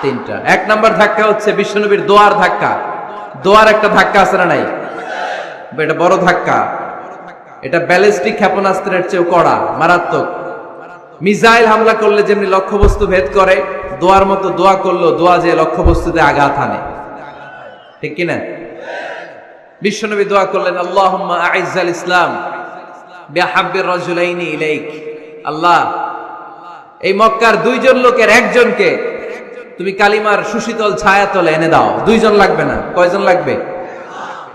তিনটা। এক নাম্বার ধাক্কা হচ্ছে বিশ্বনবীর দোয়ার ধাক্কা। দোয়ার একটা ধাক্কা আছে না নাই? এটা বড় ধাক্কা। এটা ব্যালিস্টিক ক্ষেপণাস্ত্রের চেয়েও কড়া, মারাত্মক। মিসাইল হামলা করলে যেমনি লক্ষ্যবস্তু ভেদ করে, দোয়ার মতো দোয়া করলো, দোয়া যে লক্ষ্যবস্তুতে আঘাত হানে, ঠিক কিনা? বিশ্বনবী দোয়া করলেন, আল্লাহুম্মা আইজ্জাল ইসলাম বিহাব্বির রাজুলাইনি ইলাইক। আল্লাহ, এই মক্কার দুইজন লোকের একজনকে তুমি কালিমার সুশীতল ছায়াতলে এনে দাও। দুইজন লাগবে না, কয়জন লাগবে?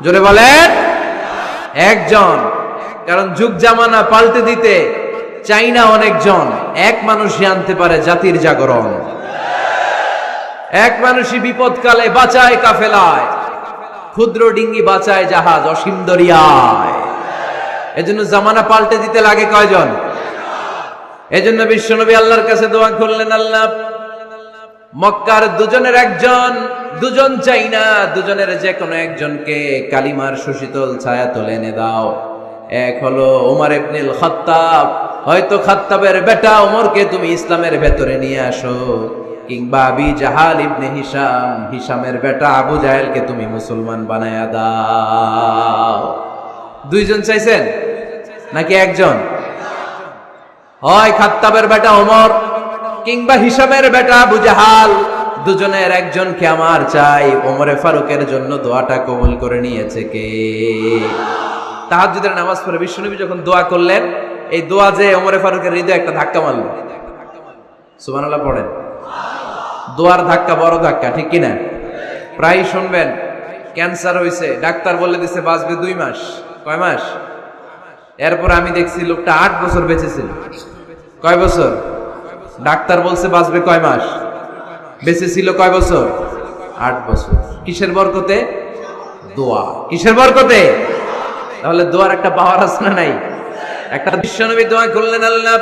জোরে বলেন, একজন। কারণ যুগ জামানা পাল্টে দিতে চাই না অনেকজন, এক মানুষই আনতে পারে জাতির জাগরণ। এক মানুষই বিপদকালে বাঁচায় কাফেলায়, ক্ষুদ্র ডিঙ্গি বাঁচায় জাহাজ অসীম দরিয়ায়। এজন্য জামানা পাল্টে দিতে লাগে কয়জন? এজন্য বিশ্বনবী আল্লাহর কাছে দোয়া করলেন, আল্লাহ মক্কার দুজনের একজন, দুজন চাই না, দুজনের যে কোনো একজনকে কালিমার সুশীতল ছায়াতলে এনে দাও। এক হলো ওমর ইবনুল খাত্তাব, হয়তো খাত্তাবের বেটা ওমরকে তুমি ইসলামের ভেতরে নিয়ে আসো, কিংবা আবি জাহাল ইবনে হিশাম, হিশামের বেটা আবু জাহেলকে তুমি মুসলমান বানায়া দাও। দুইজন চাইছেন নাকি একজন? হয় খাত্তাবের বেটা ওমর কিংবা হিশামের বেটা আবু জাহাল, দুজনের একজনকে আমার চাই। ওমরে ফারুকের জন্য দোয়াটা কবুল করে নিয়েছে কে? তাহাজ্জুদের নামাজ পড়ে বিশ্বনবী যখন দোয়া করলেন, এই দোয়া যে ওমরে ফারুকের হৃদয়ে একটা ধাক্কা মারল। সুবহানাল্লাহ পড়েন। দোয়ার ধাক্কা বড় ধাক্কা, ঠিক কিনা? প্রায় শুনবেন ক্যান্সার হয়েছে, ডাক্তার বলে দিছে বাঁচবে 2 মাস। কয় মাস? এরপর আমি দেখছি লোকটা 8 বছর বেঁচে ছিল। কয় বছর? ডাক্তার বলছে বাঁচবে কয় মাস, বেঁচে ছিল কয় বছর? 8 বছর। কিসের বরকতে? দোয়া। কিসের বরকতে? তাহলে দোয়ার একটা পাওয়ার আছে না নাই? একটা বিশ্বনবী দোয়া করলেন, আল্লাহ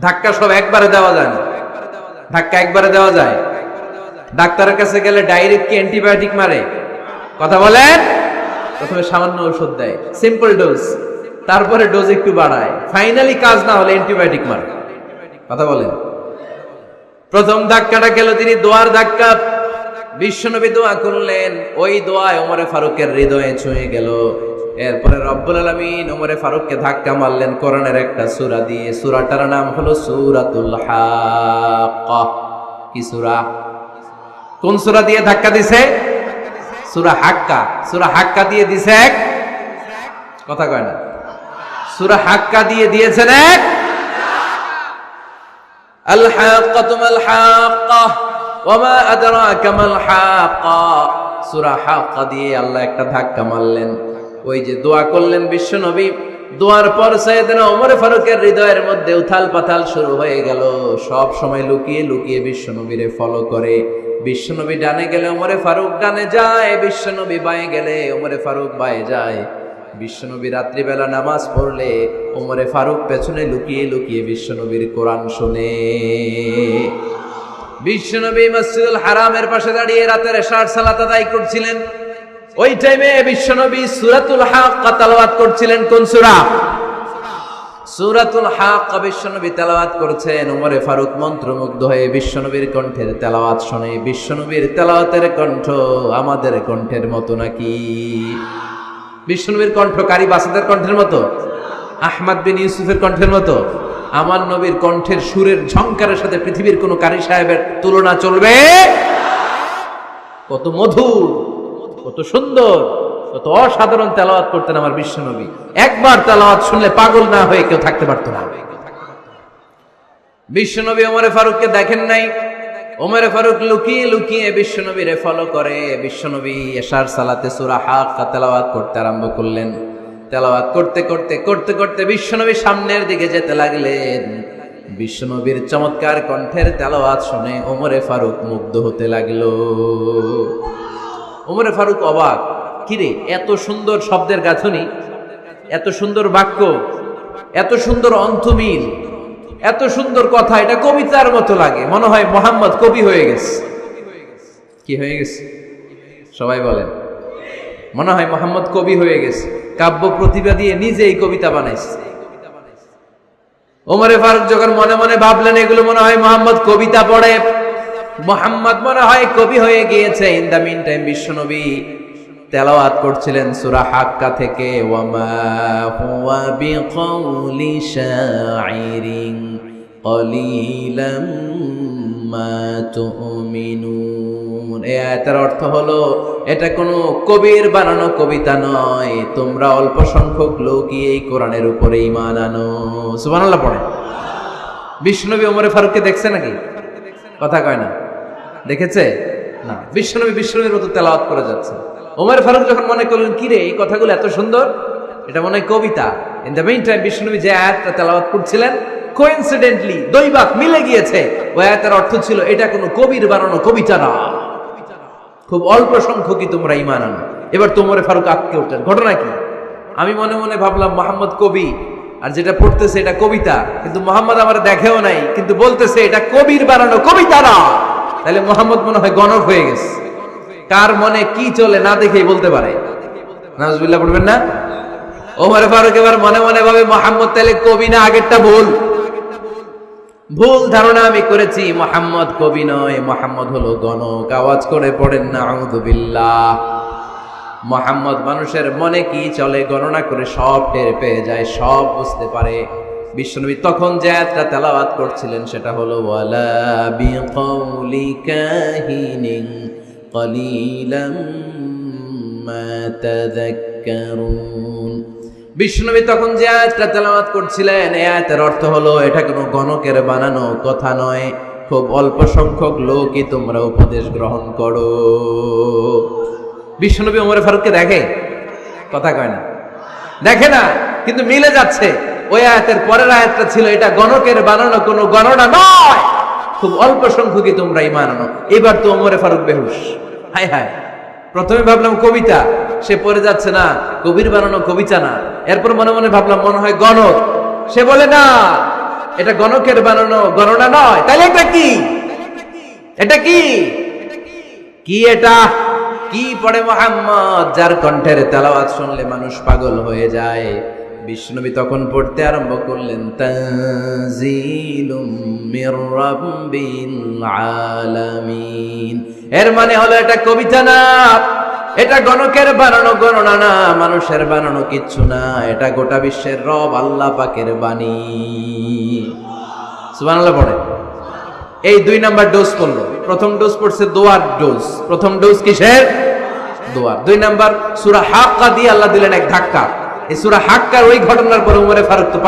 ধাক্কা সব একবারে দেওয়া যায় না। ধাক্কা একবারে দেওয়া যায়? ডাক্তারের কাছে গেলে ডাইরেক্ট কি অ্যান্টিবায়োটিক মারে? কথা বলেন। প্রথমে সামান্য ওষুধ দেয়, সিম্পল ডোজ, তারপরে ডোজ একটু বাড়ায়, ফাইনালি কাজ না হলে অ্যান্টিবায়োটিক মারে। কথা বলেন। প্রথম ধাক্কাটা গেল তিনি দোয়ার ধাক্কা। বিশ্বনবী দোয়া করলেন, ওই দোয়ায় ওমরে ফারুকের হৃদয়ে ছুঁয়ে গেল। এরপরে রব্বুল আলামিন ওমরে ফারুককে ধাক্কা মারলেন কোরআনের একটা সূরা দিয়ে। সূরাটার নাম হলো সূরাতুল হাক্কা। কি সূরা? কোন সূরা দিয়ে ধাক্কা দিছে? সূরা হাক্কা। সূরা হাক্কা দিয়ে দিছে এক, কথা কয় না। সূরা হাক্কা দিয়ে দিয়েছেন এক। আল হাক্কাতু মাল হাক্কা ওয়া মা আদরাকা মাল হাক্কা। সূরা হাক্কা দিয়ে আল্লাহ একটা ধাক্কা মারলেন। ওই যে দোয়া করলেন বিশ্বনবী, দোয়ার পর সাইয়েদনা ওমর ফারুকের হৃদয়ের মধ্যে উথাল পাথাল শুরু হয়ে গেল। সব সময় লুকিয়ে লুকিয়ে বিশ্বনবীরে ফলো করে। বিশ্বনবী ডানে গেলে ওমরে ফারুক ডানে যায়, বিশ্বনবী বাঁয়ে গেলে ওমরে ফারুক বাঁয়ে যায়। বিশ্বনবী রাত্রিবেলা নামাজ পড়লে ওমরে ফারুক পেছনে লুকিয়ে লুকিয়ে বিশ্বনবীর কোরআন শুনে। বিশ্বনবী মসজিদুল হারামের পাশে দাঁড়িয়ে রাতের এশার সালাত আদায় করছিলেন। ওই টাইমে বিশ্বনবী সূরাতুল হাক্কা তেলাওয়াত করছিলেন। কোন সূরা? সূরাতুল হাক্কা বিশ্বনবী তেলাওয়াত করছেন। ওমরে ফারুক মন্ত্রমুগ্ধ হয়ে বিশ্বনবীর কণ্ঠের তেলাওয়াত শুনে। বিশ্বনবীর তেলাওয়াতের কণ্ঠ আমাদের কণ্ঠের মতো নাকি? বিশ্বনবীর কণ্ঠ কারি বাসাদের কণ্ঠের মতো? আহমদ বিন ইউসুফের কণ্ঠের মতো? আমার নবীর কণ্ঠের সুরের ঝংকারের সাথে পৃথিবীর কোন কারি সাহেবের তুলনা চলবে? কত মধুর, কত সুন্দর, কত অসাধারণ তেলাওয়াত করতেন আমার বিশ্বনবী। একবার তেলাওয়াত শুনলে পাগল না হয়ে কেউ থাকতে পারতো না। বিশ্বনবী ওমরে ফারুককে দেখেন নাই। ওমরে ফারুক লুকিয়ে লুকিয়ে বিশ্বনবীরে ফলো করে। বিশ্বনবী এশার সালাতে সূরা হাক্কা তেলাওয়াত করতে আরম্ভ করলেন। তেলাওয়াত করতে করতে করতে করতে বিশ্বনবী সামনের দিকে যেতে লাগলেন। বিশ্বনবীর চমৎকার কণ্ঠের তেলাওয়াত শুনে ওমরে ফারুক মুগ্ধ হতে লাগলো। ওমরে ফারুক অবাক, কিরে এত সুন্দর শব্দের গাঁথনি, এত সুন্দর বাক্য, এত সুন্দর অন্তমিল, এত সুন্দর কথা, এটা কবিতার মতো লাগে, মনে হয় মুহাম্মদ কবি হয়ে গেছে। কি হয়ে গেছে সবাই বলেন? মনে হয় মোহাম্মদ কবি হয়ে গেছে, কাব্য প্রতিভা দিয়ে নিজেই কবিতা বানাইছে। ওমরে ফারুক যখন মনে মনে ভাবলেন এগুলো মনে হয় মোহাম্মদ কবিতা পড়ে, মোহাম্মদ মনে হয় কবি হয়ে গিয়েছে। ইন দা মিন টাইম বিশ্বনবী তেলাওয়াত করছিলেন সূরা হাক্কা থেকে, ওয়ামা হুয়া বিকাউলি শাইরিন কলিলাম মা তুমিনুন। এই আয়াতের অর্থ হলো এটা কোনো কবির বানানো কবিতা নয়, তোমরা অল্প সংখ্যক লোকই এই কোরআনের উপরে ঈমান আনো। সুবহানাল্লাহ পড়ে। বিশ্বনবী ওমরে ফারুককে দেখছে নাকি? কথা কয় না, দেখেছে না? বিশ্বনবীর মতো তেলাওয়াত করে যাচ্ছে। ওমর ফারুক যখন মনে করলেন কি রে এই কথাগুলো এত সুন্দর, এটা মনে হয় কবিতা। ইন দ্য মেইন টাইম বিশ্বনবী যে আয়াতটা তেলাওয়াত করছিলেন কোইন্সিডেন্টলি দৈবাত মিলে গিয়েছে। ওই আয়াতের অর্থ ছিল এটা কোনো কবির বানানো কবিতা না, খুব অল্প সংখ্যকই তোমরা ঈমান আনো। এবার তো ওমর ফারুক আটকে উঠলেন। ঘটনা কি? আমি মনে মনে ভাবলাম মোহাম্মদ কবি, আর যেটা পড়তেছে এটা কবিতা, কিন্তু মোহাম্মদ আমার দেখেও নাই, কিন্তু বলতেছে এটা কবির বানানো কবিতা না। তাহলে মোহাম্মদ মনে হয় গণক হয়ে গেছে। কার মনে কি চলে না দেখেই বলতে পারে। নাউজুবিল্লাহ পড়বেন না? ওমর ফারুক এবার মনে মনে ভাবে মোহাম্মদ তাহলে কবি না, আগেরটা ভুল ধারণা আমি করেছি। মোহাম্মদ কবি নয়, মোহাম্মদ হলো গণক। আওয়াজ করে পড়েন না আউযু বিল্লাহ। মোহাম্মদ মানুষের মনে কি চলে গণনা করে সব টের পেয়ে যায়, সব বুঝতে পারে। বিশ্বনবী তখন যে আয়াতটা তেলাওয়াত করছিলেন সেটা হলো ওয়ালা বিকাউলি কাহিনিন কলিলাম মা তাযাক্কারুন। বিশ্বনবী তখন যে আয়াতটা তেলাওয়াত করছিলেন এই আয়াতের অর্থ হলো এটা কোনো গণকের বানানো কথা নয়, খুব অল্প সংখ্যক লোকই তোমরা উপদেশ গ্রহণ করো। বিশ্বনবী ওমর ফারুককে দেখে? কথা কয় না, দেখে না, কিন্তু মিলে যাচ্ছে। ওই আয়াতের পরের আয়াতটা ছিল এটা গণকের বানানো কোনো গণনা নয়, খুব অল্প সংখ্যকই তোমরা ঈমান আনো। এবার তো ওমর ফারুক বেহুশ। হায় হায়, প্রথমে ভাবলাম কবিতা, সে পড়ে যাচ্ছে না কবির বানানো কবিতা না। এরপর মনে মনে ভাবলাম মনে হয় গণক, সে বলে না এটা গণকের বানানো গণনা নয়। তাহলে এটা কি? এটা কি? কি এটা? কি পড়ে মুহাম্মদ, যার কণ্ঠের তেলাওয়াত শুনলে মানুষ পাগল হয়ে যায়। বিশ্বনবী তখন পড়তে আরম্ভ করলেন তানজিলুম মির রাব্বিল আলামিন। এর মানে হলো এটা কবিতা না, এটা গণকের বানানো গণনা না, মানুষের বানানো কিচ্ছু না, এটা গোটা বিশ্বের রব আল্লাহ পাকের বাণী। সুবহানাল্লাহ পড়ে। এই 2 নাম্বার ডোজ পড়লো। প্রথম ডোজ পড়ছে দোয়ার ডোজ। প্রথম ডোজ কিসের? দোয়ার। 2 নাম্বার সূরা হাক্কা দিয়ে আল্লাহ দিলেন এক ধাক্কা। এই সূরা হাক্কার ওই ঘটনার পরে ওমরে ফারুক তো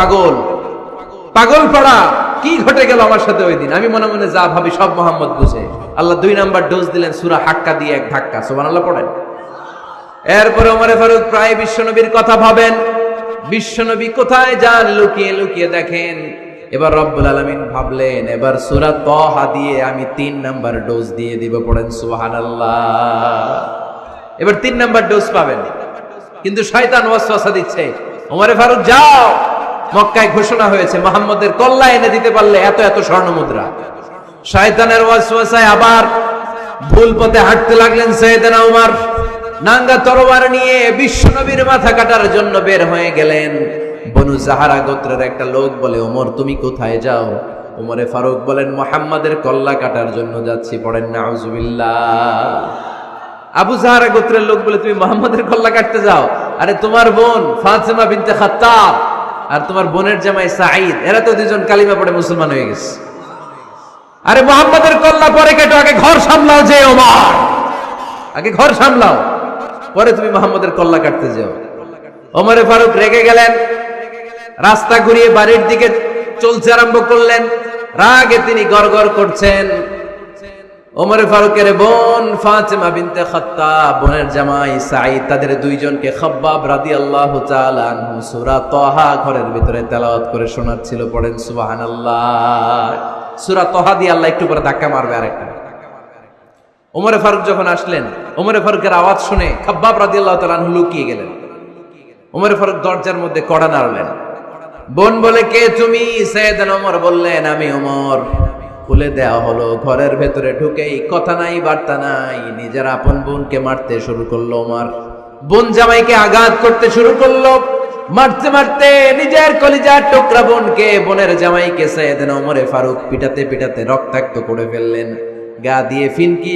পাগল পড়া। কি ঘটে গেল আমার সাথে ওই দিন? আমি মনে মনে যা ভাবি সব মোহাম্মদ বুঝে। আল্লাহ 2 নাম্বার ডোজ দিলেন সূরা হাক্কা দিয়ে এক ধাক্কা। সুবহানাল্লাহ পড়েন। এরপরে ওমরে ফারুক প্রায় বিশ্বনবীর কথা ভাবেন, বিশ্বনবী কোথায় যান লুকিয়ে লুকিয়ে দেখেন। এবার রব্বুল আলামিন ভাবলেন এবার সূরা তাহা দিয়ে আমি 3 নাম্বার ডোজ দিয়ে দিব। পড়েন সুবহানাল্লাহ। এবার 3 নাম্বার ডোজ পাবেন, কিন্তু শয়তান ওয়াসওয়াসা দিচ্ছে, ওমরে ফারুক যাও, মক্কায় ঘোষণা হয়েছে মুহাম্মদের কল্লা এনে দিতে পারলে এত এত স্বর্ণ মুদ্রা। শয়তানের ওয়াসওয়াসায় আবার ভুল পথে হাঁটতে লাগলেন সাইয়েদনা ওমর। নাঙ্গা তরবার নিয়ে বিশ্বনবীর মাথা কাটার জন্য বের হয়ে গেলেন। বনু জাহারা গোত্রের একটা লোক বলে ওমর তুমি কোথায় যাও? ওমরে ফারুক বলেন মুহাম্মাদের কল্লা কাটার জন্য যাচ্ছি। পড়েন নাউজুবিল্লাহ। আবু জাহারা গোত্রের লোক বলে তুমি মুহাম্মাদের কল্লা কাটতে যাও? আরে তোমার বোন ফাতিমা বিনতে খাত্তাব আর তোমার বোনের জামাই সাঈদ, এরা তো দুজন কালিমা পড়ে মুসলমান হয়ে গেছে। আরে মুহাম্মাদের কল্লা পরে কেটো, আগে ঘর সামলাও। যে ওমর আগে ঘর সামলাও, পরে তুমি মুহাম্মাদের কল্লা কাটতে যাও। ওমরে ফারুক রেগে গেলেন, রাস্তা ঘুরিয়ে বাড়ির দিকে চলতে আরম্ভ করলেন। রাগে তিনি গড়গড় করছেন। ওমরে ফারুকের বোন ফাতিমা বিনতে খাত্তাব, বোনের জামাই সাঈদ, তাদের 2 জনকে খাব্বাব রাদিয়াল্লাহু তাআলা আনহু সূরা তাহা ঘরের ভিতরে তেলাওয়াত করে শোনাচ্ছিল। পড়েন সুবহানাল্লাহ। সূরা তাহা দিয়ে আল্লাহ একটু পরে ধাক্কা মারবে আরেকটা। ওমরে ফারুক যখন আসলেন, ওমরে ফারুকের আওয়াজ শুনে খাব্বাব রাদিয়াল্লাহু তাআলা আনহু লুকিয়ে গেলেন। ওমরে ফারুক দরজার মধ্যে কড়া নাড়লেন। বোন বলে কে তুমি? সাইয়েদনা ওমর বললেন আমি ওমর। খুলে দেওয়া হলো। ঘরের ভেতরে ঢুকেই কথা নাই বার্তা নাই, নিজের আপন বোনকে মারতে শুরু করলো ওমর। বোন জামাইকে আঘাত করতে শুরু করলো, মারতে মারতে নিজের কলিজার টুকরা বোনকে, বোনের জামাইকে সাইয়েদনা ওমরে ফারুক পিটাতে পিটাতে রক্তাক্ত করে ফেললেন। গা দিয়ে ফিনকি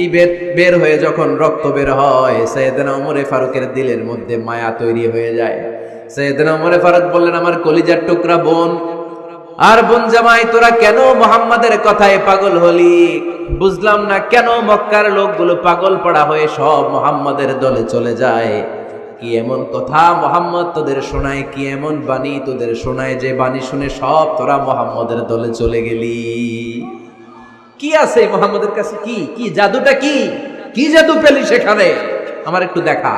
বের হয়ে যখন রক্ত বের হয়, সাইয়েদনা ওমরে ফারুকের দিলের মধ্যে মায়া তৈরি হয়ে যায়। সাইয়েদনা ওমরে ফারুক বললেন, আমার কলিজার টুকরা বোন আর বোন জামাই, তোরা কেন মুহাম্মাদের কথায় পাগল হলি? বুঝলাম না কেন মক্কার লোকগুলো পাগল পড়া হয়ে সব মুহাম্মাদের দলে চলে যায়। কি এমন কথা মুহাম্মদ তোদের শোনায়, কি এমন বাণী তোদের শোনায় যে বাণী শুনে সব তোরা মুহাম্মাদের দলে চলে গেলি? কি আছে মুহাম্মাদের কাছে? কি কি জাদুটা? কি কি জাদু পেলি সেখানে? আমার একটু দেখা।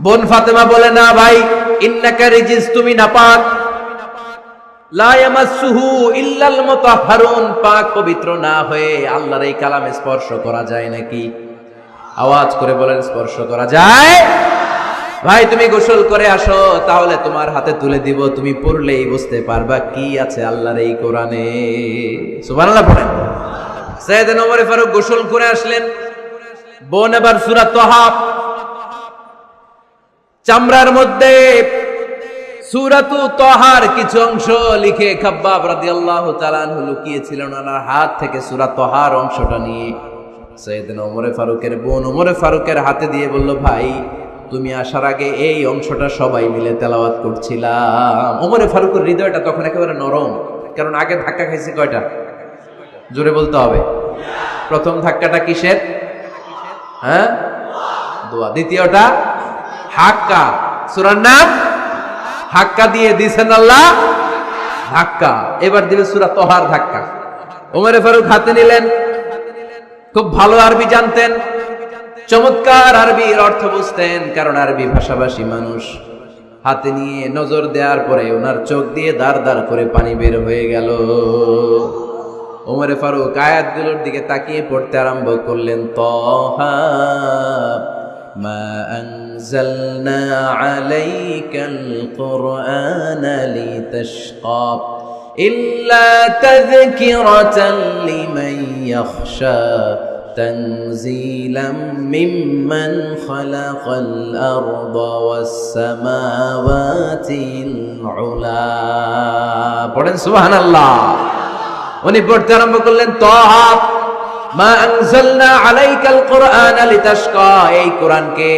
বোন ফাতেমা বলে, না ভাই, ইন্নাকা রিজিস, তুমি নাপাক, লা ইয়ামাসসুহু ইল্লাল মুতাহহারুন, পাক পবিত্র না হয়ে আল্লাহর এই কালামে স্পর্শ করা যায় নাকি? আওয়াজ করে বলেন, স্পর্শ করা যায়? ভাই তুমি গোসল করে আসো, তাহলে তোমার হাতে তুলে দিব, তুমি পড়লেই বুঝতে পারবা কি আছে আল্লাহর এই কোরআনে। সুবহানাল্লাহ পড়েন। সাইয়েদনা ওমর ফারুক গোসল করে আসলেন। বোন এবার সূরা তাহা চামড়ার মধ্যে সূরাতু তাহার কিছু অংশ লিখে খাব্বাব রাদিয়াল্লাহু তাআলা আনহু লুকিয়েছিলেন, ওনার হাত থেকে সূরা তাহার অংশটা নিয়ে সাইয়েদনা ওমর ফারুকের বোন ওমর ফারুকের হাতে দিয়ে বলল, ভাই তুমি আসার আগে এই অংশটা সবাই মিলে তেলাওয়াত করছিলাম। ওমর ফারুকের হৃদয়টা তখন একেবারে নরম, কারণ আগে ধাক্কা খাইছে কয়টা? জোরে বলতে হবে। প্রথম ধাক্কাটা কিসের? হ্যাঁ, দোয়া। দ্বিতীয়টা হাক্কা, সূরার নাম হাক্কা দিয়ে দিয়েছেন আল্লাহ ধাক্কা। এবার দিবে সূরা তাহার ধাক্কা। ওমর ফারুক হাতে নিলেন, খুব ভালো আরবি জানতেন, চমৎকার আরবির অর্থ বুঝতেন, কারণ আরবি ভাষাভাষী মানুষ। হাতে নিয়ে নজর দেওয়ার পরে ওনার চোখ দিয়ে দাঁড় দাঁড় করে পানি বের হয়ে গেল। ওমর ফারুক আয়াতগুলোর দিকে তাকিয়ে পড়তে আরম্ভ করলেন, তাহা মা আনজালনা আলাইকাল কুরআনা লিতাশকা ইল্লা তাযকিরাতান লিমান ইয়াখশা تنزيلا ممن خلق الأرض والسماوات العلا। পড়েন সুবহানাল্লাহ। উনি পড়তে আরম্ভ করলেন, তাহা মা আনজালনা আলাইকাল কুরআনা লিতাশকা, এই কোরআনকে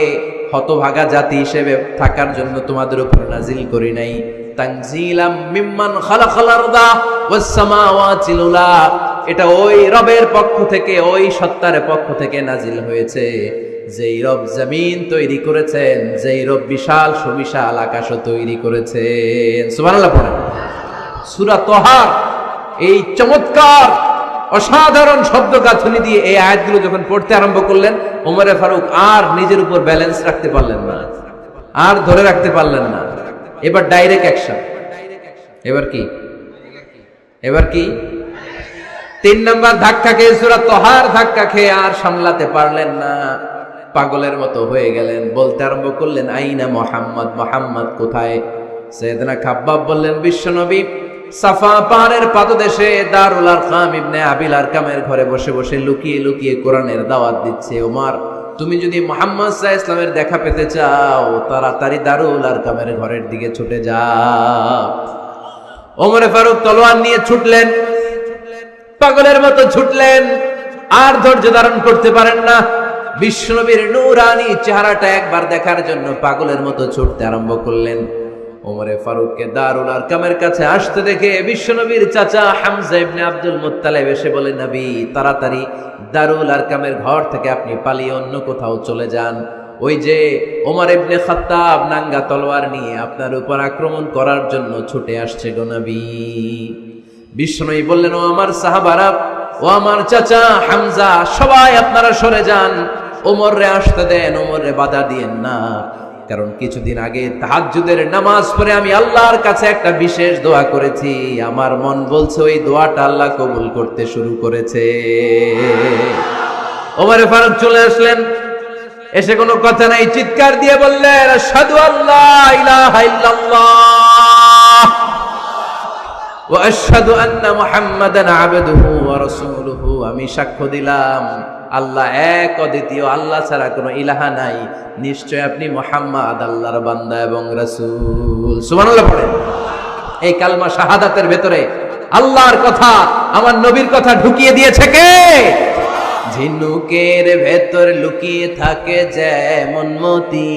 হতভাগা জাতি হিসেবে থাকার জন্য তোমাদের উপর নাজিল করি নাই। তানজিলাম মিম্মান খালাকাল আরদা ওয়াস সামাওয়াতিল উলা, এটা ওই রবের পক্ষ থেকে, ওই সত্তার পক্ষ থেকে নাজিল হয়েছে, যেই রব জমিন তৈরি করেছেন, যেই রব বিশাল সুবিশাল আকাশও তৈরি করেছেন। সুবহানাল্লাহ পড়েন। সূরা তাহার এই চমৎকার অসাধারণ শব্দ গাঁথনি দিয়ে এই আয়াতগুলো যখন পড়তে আরম্ভ করলেন, ওমর ফারুক আর নিজের উপর ব্যালেন্স রাখতে পারলেন না, আর ধরে রাখতে পারলেন না। এবার ডাইরেক্ট অ্যাকশন। এবার কি? এবার কি? 3 নাম্বার ধাক্কা খেয়ে, সূরা তাহার ধাক্কা খেয়ে আর সামলাতে পারলেন না, পাগলের মতো হয়ে গেলেন। বলতে আরম্ভ করলেন, আইনা মুহাম্মদ, মুহাম্মদ কোথায়? সাইয়েদনা খাব্বাব বললেন, বিশ্বনবী সাফা পাহাড়ের পাদদেশে দারুল আরকাম ইবনে আবিল আরকামের ঘরে বসে বসে লুকিয়ে লুকিয়ে কোরআনের দাওয়াত দিচ্ছে। ওমর, তুমি যদি মুহাম্মদ সাল্লাল্লাহু আলাইহি ওয়াসাল্লামের দেখা পেতে চাও, তাড়াতাড়ি দারুল আরকামের ঘরের দিকে ছুটে যাও। ওমর ফারুক তলোয়ার নিয়ে ছুটলেন, পাগলের মতো ছুটলেন, আর ধৈর্য ধারণ করতে পারেন না। বিশ্বনবীর নূরানি চেহারাটা একবার দেখার জন্য পাগলের মতো ছুটতে আরম্ভ করলেন। ওমর ফারুককে দারুল আরকামের কাছে আসতে দেখে বিশ্বনবীর চাচা হামজা ইবনে আব্দুল মুত্তালিব এসে বলে, নবী তাড়াতাড়ি দারুল আরকামের ঘর থেকে আপনি পালিয়ে অন্য কোথাও চলে যান, ওই যে ওমর ইবনে খাত্তাব নাঙ্গা তলোয়ার নিয়ে আপনার উপর আক্রমণ করার জন্য ছুটে আসছে গো নবী। বিশ্বনবী বললেন, ও আমার সাহাবারা, ও আমার চাচা হামজা, সবাই আপনারা সরে যান, ওমররে আসতে দেন, ওমররে বাধা দিয়েন না। কারণ কিছুদিন আগে তাহাজ্জুদের নামাজ পড়ে আমি আল্লাহর কাছে একটা বিশেষ দোয়া করেছি, আমার মন বলছে ওই দোয়াটা আল্লাহ কবুল করতে শুরু করেছে। ওমর ফারুক চলে আসলেন, এসে কোনো কথা নাই, চিৎকার দিয়ে বললেন, আশহাদু আল্লা ইলাহা ইল্লাল্লাহ ওয়া আশহাদু আন্না মুহাম্মাদান আবদুহু ওয়া রাসূলুহু, আমি সাক্ষ্য দিলাম আল্লাহ এক অদ্বিতীয়, আল্লাহ ছাড়া কোনো ইলাহা নাই, নিশ্চয় আপনি মুহাম্মদ আল্লাহর বান্দা এবং রাসূল। সুবহানাল্লাহ পড়েন। এই কালমা শাহাদাতের ভেতরে আল্লাহর কথা, আমার নবীর কথা ঢুকিয়ে দিয়েছে কে? ঝিনুকের ভেতর লুকিয়ে থাকে যেমন মতি,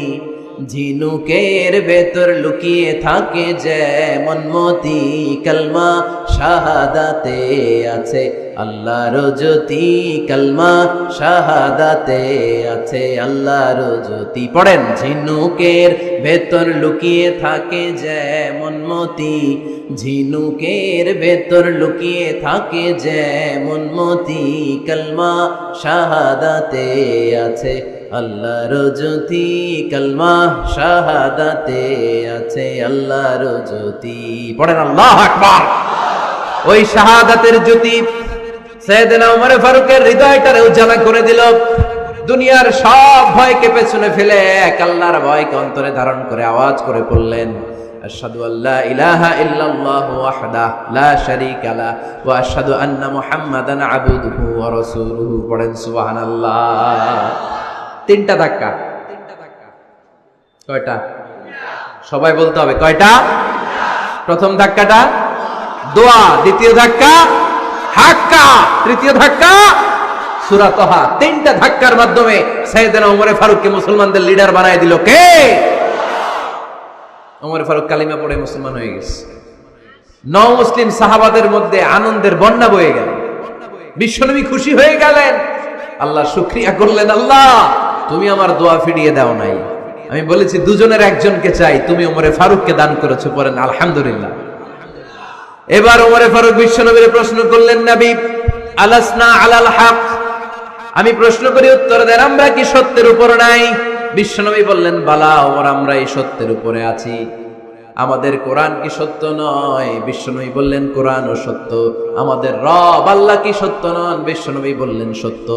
ঝিনুকের ভেতর লুকিয়ে থাকে যেমন মতি, কালমা শাহাদাতে আছে আল্লাহর জ্যোতি, কালমা শাহাদাতে আছে আল্লাহর জ্যোতি। পড়েন, ঝিনুকের ভেতর লুকিয়ে থাকে যেমন মতি, ঝিনুকের ভেতর লুকিয়ে থাকে যেমন মতি, কালমা শাহাদাতে আছে আল্লাহর জ্যোতি, কালমা শাহাদাতে আছে আল্লাহর জ্যোতি। পড়েন আল্লাহু আকবার। ওই শাহাদাতের জ্যোতি সাইয়েদনা ওমর ফারুকের হৃদয়টারে উজালা করে দিল। দুনিয়ার সব ভয়কে পেছনে ফেলে এক আল্লাহর ভয়কে অন্তরে ধারণ করে আওয়াজ করে পড়লেন, আশহাদু আল্লা ইলাহা ইল্লাল্লাহু ওয়াহদাহু লা শারীকা লাহু ওয়া আশহাদু আন্না মুহাম্মাদান আবদুহু ওয়া রাসূলুহু। পড়েন সুবহানাল্লাহ। তিনটা ধাক্কা। কয়টা? সবাই বলতে হবে কয়টা? প্রথম ধাক্কাটা দোয়া, দ্বিতীয় ধাক্কা হাক্কা, তৃতীয় ধাক্কা সূরা তাহা। তিনটা ধাক্কার মাধ্যমে সাইয়েদনা ওমর ফারুককে মুসলমানদের লিডার বানায় দিল কে? ওমর ফারুক কালিমা পড়ে মুসলমান হয়ে গেছে। নও মুসলিম সাহাবাদের মধ্যে আনন্দের বন্যা বয়ে গেল। বিশ্বনবী খুশি হয়ে গেলেন, আল্লাহ শুকরিয়া করলেন, আল্লাহ তুমি আমার দোয়া ফিরিয়ে দাও নাই। আমি বলেছি দুজনের একজনকে চাই, তুমি ওমরে ফারুককে দান করেছো। পড়েন আলহামদুলিল্লাহ। এবার ওমরে ফারুক বিশ্বনবীর প্রশ্ন করলেন, নবী আলাসনা আলাল হক, আমি প্রশ্ন করি উত্তর দেন, আমরা কি সত্যের উপর নাই? বিশ্বনবী বললেন, বালা ওমর, আমরা এই সত্যের উপরে আছি। আমাদের কোরআন কি সত্য নয়? বিশ্বনবী বললেন, কোরআনও সত্য। আমাদের রব আল্লাহ কি সত্য নন? বিশ্বনবী বললেন, সত্য।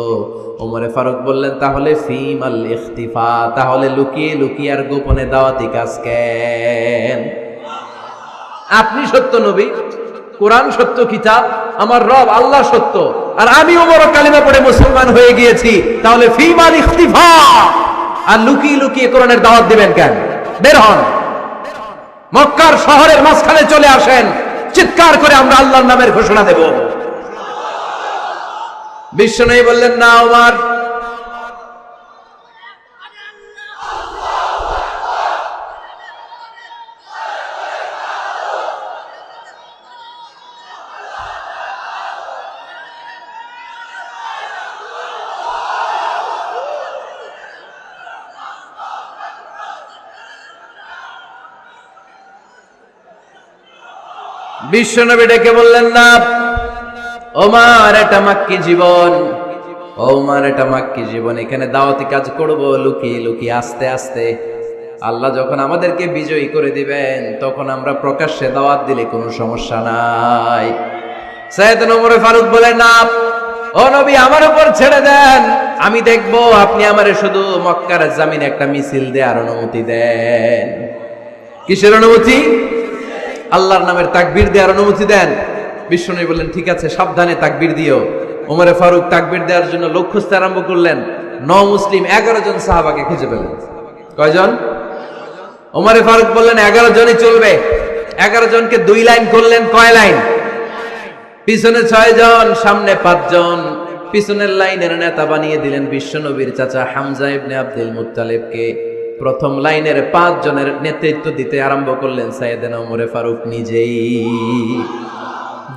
ওমরে ফারুক বললেন, তাহলে ফিমাল ইখতিফা, তাহলে লুকিয়ে লুকিয়ে আর গোপনে দাওয়াতি কাজ কেন? আপনি সত্য নবী, কোরআন সত্য কিতাব, আমার রব আল্লাহ সত্য, আর আমি ওমর কালিমা পড়ে মুসলমান হয়ে গিয়েছি, তাহলে ফিমাল ইখতিফা, আর লুকিয়ে লুকিয়ে কোরআনের দাওয়াত দিবেন কেন? বের হন, মক্কার শহরের মাঝখানে চলে আসেন, চিৎকার করে আমরা আল্লাহর নামের ঘোষণা দেব। বিশ্বনবী বললেন, না ওমর, বিশ্বনবী ডেকে বললেন, না ওমর, এটা মাক্কি জীবন, ওমর এটা মাক্কি জীবন, এখানে দাওয়াতি কাজ করব লুকিয়ে লুকিয়ে আস্তে আস্তে। আল্লাহ যখন আমাদেরকে বিজয়ী করে দিবেন তখন আমরা প্রকাশ্যে দাওয়াত দিলে কোনো সমস্যা নাই। সাইয়েদনা ওমর ফারুক বলেন, না ও নবী, আমার উপর ছেড়ে দেন, আমি দেখবো আপনি আমারে শুধু মক্কার জমিনে একটা মিছিল দেওয়ার অনুমতি দেন। কিসের অনুমতি? আল্লাহর নামের তাকবীর দেওয়ার অনুমতি দেন। বিশ্বনবী বললেন, ঠিক আছে, সাবধানে তাকবীর দিও। ওমরে ফারুক তাকবীর দেওয়ার জন্য লোক খুঁজতে আরম্ভ করলেন। নও মুসলিম 11 জন সাহাবাকে খুঁজে পেলেন। কয়জন? ওমরে ফারুক বললেন 11 জনই চলবে। 11 জনকে 2 লাইন করলেন। কয় লাইন? পিছনে 6 জন, সামনে 5 জন। পিছনের লাইনের নেতা বানিয়ে দিলেন বিশ্বনবীর চাচা হামজা ইবনে আব্দুল মুত্তালিবকে। প্রথম লাইনের 5 জনের নেতৃত্ব দিতে আরম্ভ করলেন সাইয়েদনা ওমরে ফারুক নিজেই।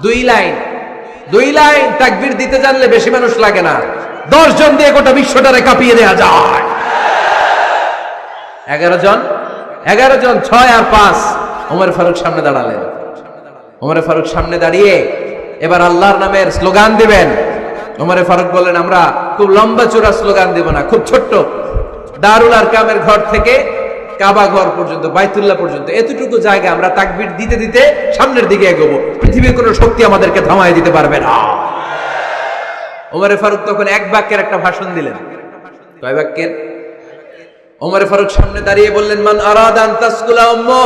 2 লাইন তাকবীর দিতে জানলে বেশি মানুষ লাগে না, 10 জন দিয়ে গোটা বিশ্বটারে কাঁপিয়ে দেয়া যায়। 11 জন 6 আর 5 ওমর ফারুক সামনে দাঁড়ালেন। ওমর ফারুক সামনে দাঁড়িয়ে এবার আল্লাহর নামের স্লোগান দিবেন। ওমর ফারুক বললেন, আমরা খুব লম্বা চূড়া স্লোগান দিব না, খুব ছোট্ট, দারুল আরকামের ঘর থেকে কাবা ঘর পর্যন্ত, বাইতুল্লাহ পর্যন্ত এতটুকু জায়গা আমরা তাকবীর দিতে দিতে সামনের দিকে এগোবো, পৃথিবীর কোনো শক্তি আমাদেরকে থামায় দিতে পারবে না। ওমর ফারুক তখন 1 বাক্যের একটা ভাষণ দিলেন। কয় বাক্যের? ওমর ফারুক সামনে দাঁড়িয়ে বললেন, মান আরাদা আন তাসকুলা উম্মু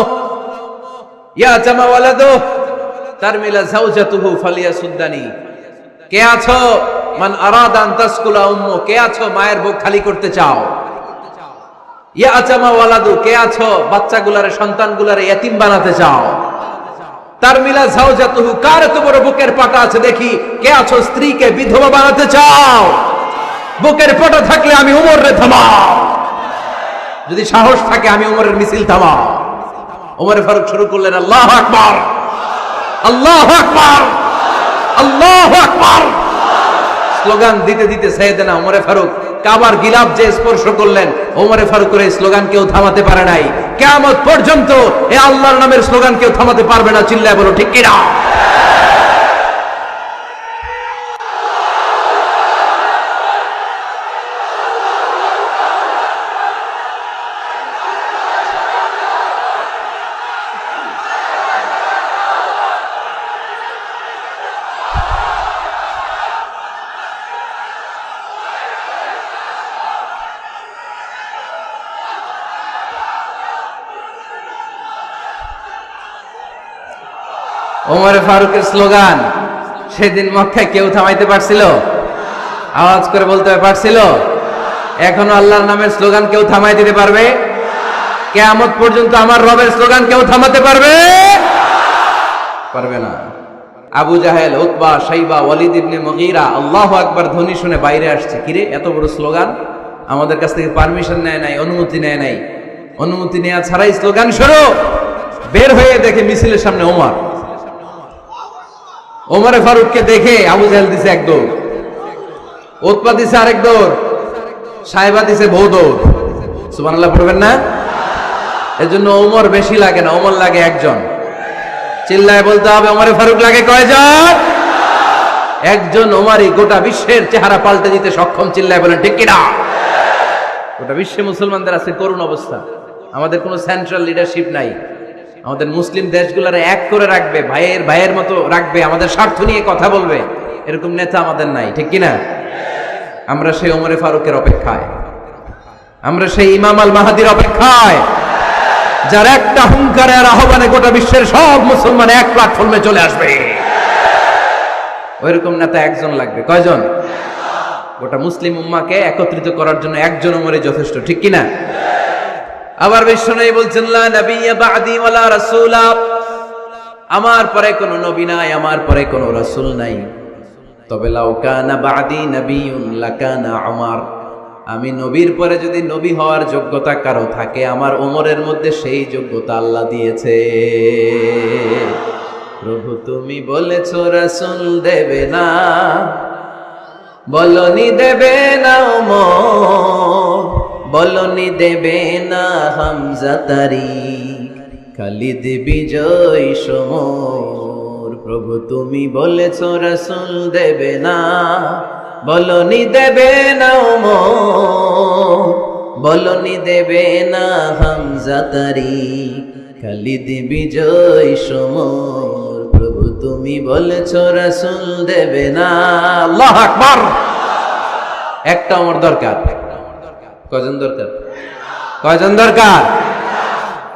ইয়া জামা ওয়ালাদু, তারমিলা যাওজাতুহু ফালিয়াসুদ্দানি। কে আছো মান আরাদা আন তাসকুলা উম্মু, কে আছো মায়ের বুক খালি করতে চাও? ইয়া আচামা ওয়ালাদু, কে আছো বাচ্চাগুলারে সন্তানগুলারে ইয়াতিম বানাতে চাও? তারমিলা যাওজাতুহু, কার এত বড় বুকের পাটা আছে দেখি, কে আছো স্ত্রীকে বিধবা বানাতে চাও? বুকের পাটা থাকলে আমি উমরে থামাও, যদি সাহস থাকে আমি উমরের মিছিল থামাও। ওমরে ফারুক শুরু করলেন আল্লাহু আকবার, আল্লাহু আকবার, আল্লাহু আকবার। স্লোগান দিতে দিতে সাইয়েদনা ওমরে ফারুক কাবার গিলাফ যে স্পর্শ করলেন, ওমরে ফারুকের এই স্লোগান কেউ থামাতে পারে নাই। কিয়ামত পর্যন্ত এই আল্লাহর নামের স্লোগান কেউ থামাতে পারবে না। চিল্লায় বলো ঠিক কিনা? ওমরে ফারুকের স্লোগান সেদিন মক্কায় কেউ থামাইতে পারছিল? আওয়াজ করে বলতে পারছিল? এখনো আল্লাহর নামের স্লোগান কেউ থামাই দিতে পারবে? কিয়ামত পর্যন্ত আমার রবের স্লোগান কেউ থামাতে পারবে? পারবে না। আবু জাহেল, উতবা, শাইবা, ওয়ালিদ ইবনে মুগীরা আল্লাহু আকবার ধ্বনি শুনে বাইরে আসছে। কিরে এত বড় স্লোগান, আমাদের কাছ থেকে পারমিশন নেয় নাই, অনুমতি নেয় নাই। অনুমতি নেওয়া ছাড়াই স্লোগান শুরু। বের হয়ে দেখে মিছিলের সামনে ওমর। ওমরে ফারুককে দেখে আবু জাহেল দিছে এক দৌড়, উতবা দিছে আরেক দৌড়, সাইবা দিছে বহু দৌড়। সুবহানাল্লাহ পড়বেন না? এজন্য ওমর বেশি লাগে না, ওমর লাগে একজন। চিল্লায় বলতে হবে ওমরে ফারুক লাগে কয়জন? একজন। ওমরই গোটা বিশ্বের চেহারা পাল্টে দিতে সক্ষম। চিল্লায় বলেন ঠিক কিনা? গোটা বিশ্বে মুসলমানদের আছে করুণ অবস্থা। আমাদের কোনো সেন্ট্রাল লিডারশিপ নাই। আমাদের মুসলিম দেশগুলোরে এক করে রাখবে, ভাইয়ের ভাইয়ের মতো রাখবে, আমাদের স্বার্থ নিয়ে কথা বলবে, এরকম নেতা আমাদের নাই। ঠিক কিনা? আমরা সেই ওমরে ফারুকের অপেক্ষায়, আমরা সেই ইমাম আল মাহাদির অপেক্ষায়, যার একটা হুঙ্কারের আহ্বানে গোটা বিশ্বের সব মুসলমান এক প্ল্যাটফর্মে চলে আসবে। ওইরকম নেতা একজন লাগবে। কয়জন? গোটা মুসলিম উম্মাকে একত্রিত করার জন্য একজন ওমরই যথেষ্ট। ঠিক কিনা? আবার বিশ্বনবী বলছেন লা নাবিয়্যা বা'দি ওয়ালা রাসূলা, আমার পরে কোনো নবী নাই, আমার পরে কোনো রাসূল নাই। তবে লাউ কানা বা'দি নাবিয়্যুন লাকানা উমর, আমি নবীর পরে যদি নবী হওয়ার যোগ্যতা কারো থাকে, আমার ওমরের মধ্যে সেই যোগ্যতা আল্লাহ দিয়েছে। প্রভু তুমি বলেছো রাসূল দেবে না, বলনি দেবে না ওমর, বলনি দেবে না হামজা তারিক, খালিদ বিজয় সমর। প্রভু তুমি বলেছো রাসূল দেবে না, বলনি দেবে না ওমর, বলনি দেবে না হামজা তারিক, খালিদ বিজয় সমর। প্রভু তুমি বলেছো রাসূল দেবে না। আল্লাহু আকবার। একটা ওমর দরকার। কয়জন দরকার? কয়জন দরকার?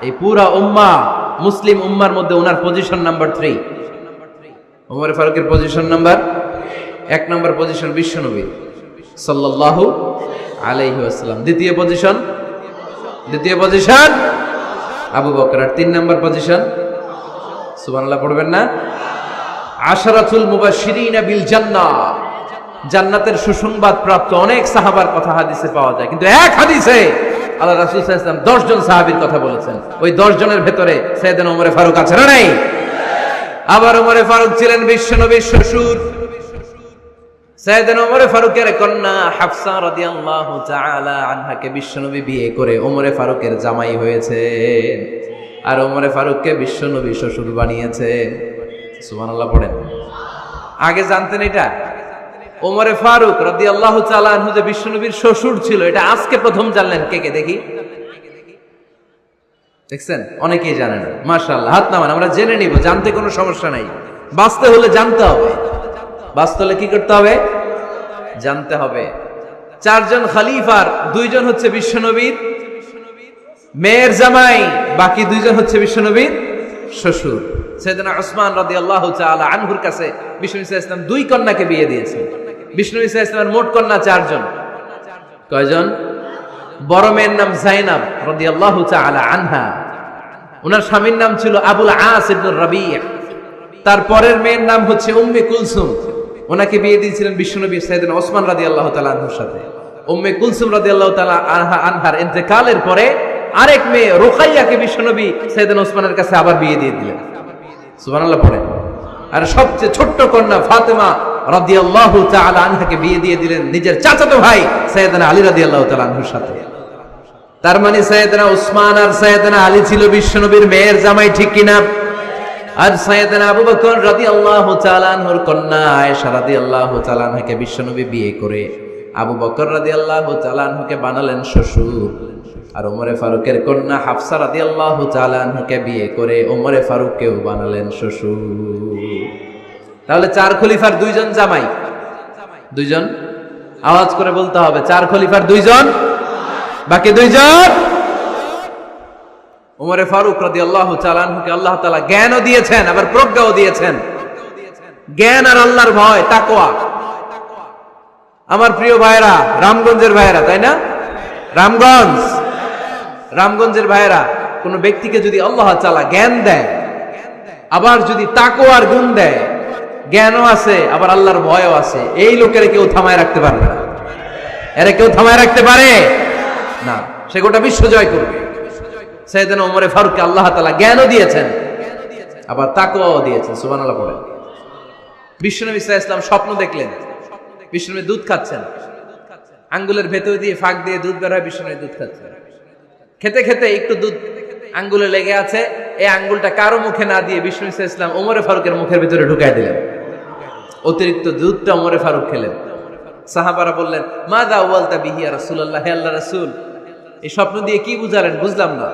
এই পুরা উম্মাহ, মুসলিম উম্মার মধ্যে ওনার পজিশন নাম্বার 3। ওমর ফারুকের পজিশন নাম্বার 1 নম্বর পজিশন বিশ্বনবী সাল্লাল্লাহু আলাইহি ওয়াসাল্লাম। দ্বিতীয় পজিশন আবু বকর। আর 3 নম্বর পজিশন, সুবহানাল্লাহ পড়বেন না? আশরাতুল মুবাশশিরিনা বিল জান্নাহ, জান্নাতের সুসংবাদ প্রাপ্ত অনেক সাহাবার কথা হাদিসে পাওয়া যায়, কিন্তু এক হাদিসে আল্লাহ রাসূল সাল্লাল্লাহু আলাইহি ওয়াসাল্লাম 10 জন সাহাবীর কথা বলেছেন। ওই 10 জনের ভেতরে সাইয়েদনা ওমর ফারুক আছে না নাই? আবার ওমর ফারুক ছিলেন বিশ্বনবীর শ্বশুর। সাইয়েদনা ওমর ফারুকের কন্যা হাফসা রাদিয়াল্লাহু তাআলা আনহাকে বিশ্বনবী বিয়ে করে ওমর ফারুকের জামাই হয়েছেন, আর ওমর ফারুককে বিশ্বনবী শ্বশুর বানিয়েছেন। সুবহানাল্লাহ পড়েন। আগে জানতেন এটা? ওমর ফারুক রাদিয়াল্লাহু তাআলা আনহু যে বিশ্বনবীর শ্বশুর ছিল, এটা আজকে প্রথম জানলেন। কে কে দেখি? দেখছেন? অনেকেই জানেন না। মাশাআল্লাহ, হাত নামান, আমরা জেনে নিব। জানতে কোনো সমস্যা নাই। বাঁচতে হলে জানতে হবে। বাঁচতে হলে কি করতে হবে? জানতে হবে। 4 জন খলিফার 2 জন হচ্ছে বিশ্বনবীর মেয়ের জামাই, বাকি 2 জন হচ্ছে বিশ্বনবীর শ্বশুর। সাইয়েদনা উসমান রাদিয়াল্লাহু তাআলা আনহুর কাছে বিষ্ণু নবী সাল্লাল্লাহু আলাইহি ওয়াসাল্লাম 2 কন্যাকে বিয়ে দিয়েছেন। বিষ্ণু নবী সাল্লাল্লাহু আলাইহি ওয়াসাল্লামের মোট কন্যা 4 জন। কয়জন? বড় মেয়ের নাম যায়নাব রাদিয়াল্লাহু তাআলা আনহা, ওনার স্বামীর নাম ছিল আবুল আস ইবনে রাবি'। তার পরের মেয়ের নাম হচ্ছে উম্মে কুলসুম, ওনাকে বিয়ে দিয়েছিলেন বিশ্বনবী সাইয়েদনা ওসমান রাদিয়াল্লাহু তাআলা আনহুর সাথে। উম্মে কুলসুম রাদিয়াল্লাহু তাআলা আনহার ইন্তেকালের পরে আরেক মেয়ে রুকাইয়াকে বিশ্বনবী সাইয়েদনা ওসমানের কাছে আবার বিয়ে দিয়ে দিলেন। সুবহানাল্লাহ পড়ে। আর সবচেয়ে ছোট্ট কন্যা ফাতেমা রাদিয়াল্লাহু তাআলা আনহাকে বিয়ে দিয়ে দিলেন নিজের চাচাতো ভাই সাইয়েদনা আলী রাদিয়াল্লাহু তাআলা আনহুর সাথে। তার মানে সাইয়েদনা উসমান আর সাইয়েদনা আলী ছিল বিশ্বনবীর মেয়ের জামাই, ঠিক কিনা? আর সাইয়েদনা আবু বকর রাদিয়াল্লাহু তাআলা আনহুর কন্যা আয়েশা রাদিয়াল্লাহু তাআলা আনহাকে বিশ্বনবী বিয়ে করে আবু বকর রাদিয়াল্লাহু তাআলা আনহুকে বানালেন শ্বশুর। আর ওমরে ফারুকের কন্যা হাফসা রাদিয়াল্লাহু তাআলা আনহাকে বিয়ে করে ওমরে ফারুককেও বানালেন শ্বশুর। তাহলে 4 খলিফার 2 জন জামাই, 2 জন। আওয়াজ করে বলতে হবে, 4 খলিফার 2 জন, বাকি 2 জন। ওমরে ফারুক রাদিয়াল্লাহু তাআলা আনহুকে আল্লাহ তাআলা জ্ঞানও দিয়েছেন, আবার প্রজ্ঞাও দিয়েছেন। জ্ঞান আর আল্লাহর ভয়, তাকওয়া। আমার প্রিয় ভাইরা, রামগঞ্জের ভাইরা, তাই না? রামগঞ্জের ভাইরা, কোন ব্যক্তিকে যদি আল্লাহ তাআলা জ্ঞান দেয়, আবার যদি তাকওয়ার গুণ দেয়, জ্ঞানও আছে আবার আল্লাহর ভয়ও আছে, এই লোকের কেউ থামায় রাখতে পারবে না। এরা কেউ থামায় রাখতে পারে না, সে গোটা বিশ্ব জয় করবে। সাইয়েদনা ওমরে ফারুককে আল্লাহ তাআলা জ্ঞানও দিয়েছেন, আবার তাকওয়াও দিয়েছেন। সুবহানাল্লাহ পড়ে। বিশ্বনবী সাল্লাল্লাহু আলাইহি ওয়াসাল্লাম স্বপ্ন দেখলেন, বিশ্বনবী দুধ খাচ্ছেন, আঙ্গুলের ভেতর দিয়ে ফাঁক দিয়ে দুধ বের হয়, বিশ্বনবী দুধ খাচ্ছেন। খেতে খেতে একটু দুধ আঙ্গুলে লেগে আছে, এই আঙ্গুলটা কারো মুখে না দিয়ে বিশ্বনবী সাল্লাল্লাহু আলাইহি ওয়াসাল্লাম ওমরে ফারুকের মুখের ভিতরে ঢুকাই দিলেন। অতিরিক্ত দুধটা ওমরে ফারুক খেলেন। সাহাবারা বললেন, মাযা ওয়ালতা বিহি ইয়া রাসূলুল্লাহ, হে আল্লাহর রাসূল, এই স্বপ্ন দিয়ে কি বুঝালেন? বুঝলাম না।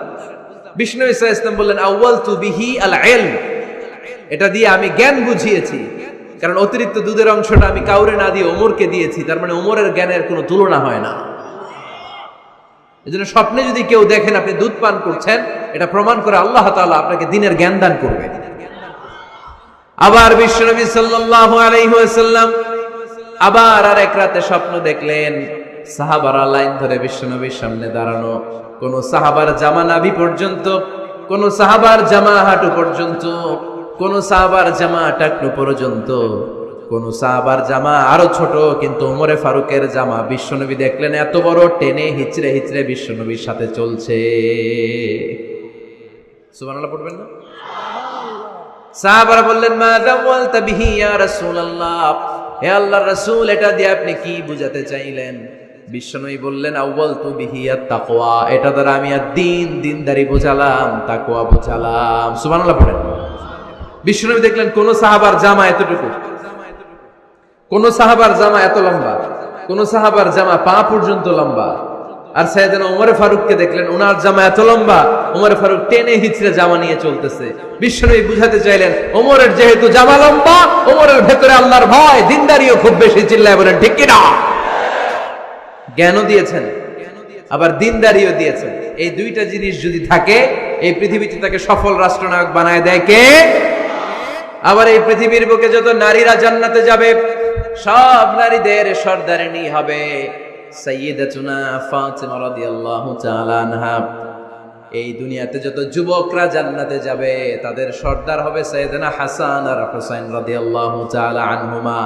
বিশ্বনবী সাল্লাল্লাহু আলাইহি ওয়াসাল্লাম বললেন, আউয়ালতু বিহি আল ইলম, এটা দিয়ে আমি জ্ঞান বুঝিয়েছি, কারণ অতিরিক্ত দুধের অংশটা আমি কাউরে না দিয়ে ওমরকে দিয়েছি, তার মানে ওমরের জ্ঞানের কোনো তুলনা হয় না। এজন্য স্বপ্নে যদি কেউ দেখেন আপনি দুধ পান করছেন, এটা প্রমাণ করে আল্লাহ তাআলা আপনাকে দ্বীনের জ্ঞান দান করবে। আবার বিশ্বনবী সাল্লাল্লাহু আলাইহি ওয়াসাল্লাম আবার আরেক রাতে স্বপ্ন দেখলেন, সাহাবারা লাইন ধরে বিশ্বনবীর সামনে দাঁড়ানো, কোন সাহাবার জামা নাভি পর্যন্ত, কোন সাহাবার জামা হাঁটু পর্যন্ত, কোন সাহাবার জামা টাকনু পর্যন্ত, কোন সাহাবার জামা আরো ছোট, কিন্তু ওমরে ফারুকের জামা বিশ্বনবী দেখলেন এত বড়, টেনে হিচড়ে হিচড়ে বিশ্বনবীর সাথে চলছে। সুবহানাল্লাহ পড়বেন না? সাহাবারা বললেন, মা যাওয়ালতা বিহি ইয়া রাসূলুল্লাহ, হে আল্লাহর রাসূল, এটা দিয়ে আপনি কি বুঝাতে চাইলেন? বিশ্বনবী বললেন, আউয়ালতু বিহি আত তাকওয়া, এটা দ্বারা আমি দিনদারি বোঝালাম, তাকওয়া বোঝালাম। সুবহানাল্লাহ পড়েন। বিশ্বনবী দেখলেন কোন সাহাবার জামা এতটুকু, কোন সাহাবার জামা এত লম্বা, কোন সাহাবার জামা পা পর্যন্ত লম্বা। আর সাইয়েদনা ওমরে ফারুককে দেখলেন ওনার জামা এত লম্বা, ওমরে ফারুক টেনে হিচড়ে জামা নিয়ে চলতেছে। বিশ্বনবী বুঝাতে চাইলেন, ওমরের যেহেতু জামা লম্বা, ওমরের ভেতরে আল্লাহর ভয়, দিনদারিও খুব বেশি। চিল্লায় বলেন ঠিক কি না? জ্ঞানও দিয়েছেন, আবার দিনদারিও দিয়েছেন। এই দুইটা জিনিস যদি থাকে, এই পৃথিবীতে তাকে সফল রাষ্ট্রনায়ক বানায় দেয় কে? আবার এই পৃথিবীর বুকে যত নারীরা জান্নাতে যাবে, সব নারীদের সর্দারিনী হবে সাইয়্যিদাতুনা ফাতিমা রাদিয়াল্লাহু তাআলা আনহা। এই দুনিয়াতে যত যুবকরা জান্নাতে যাবে, তাদের সর্দার হবে সাইয়েদনা হাসান আর হুসাইন রাদিয়াল্লাহু তাআলা আনহুমা।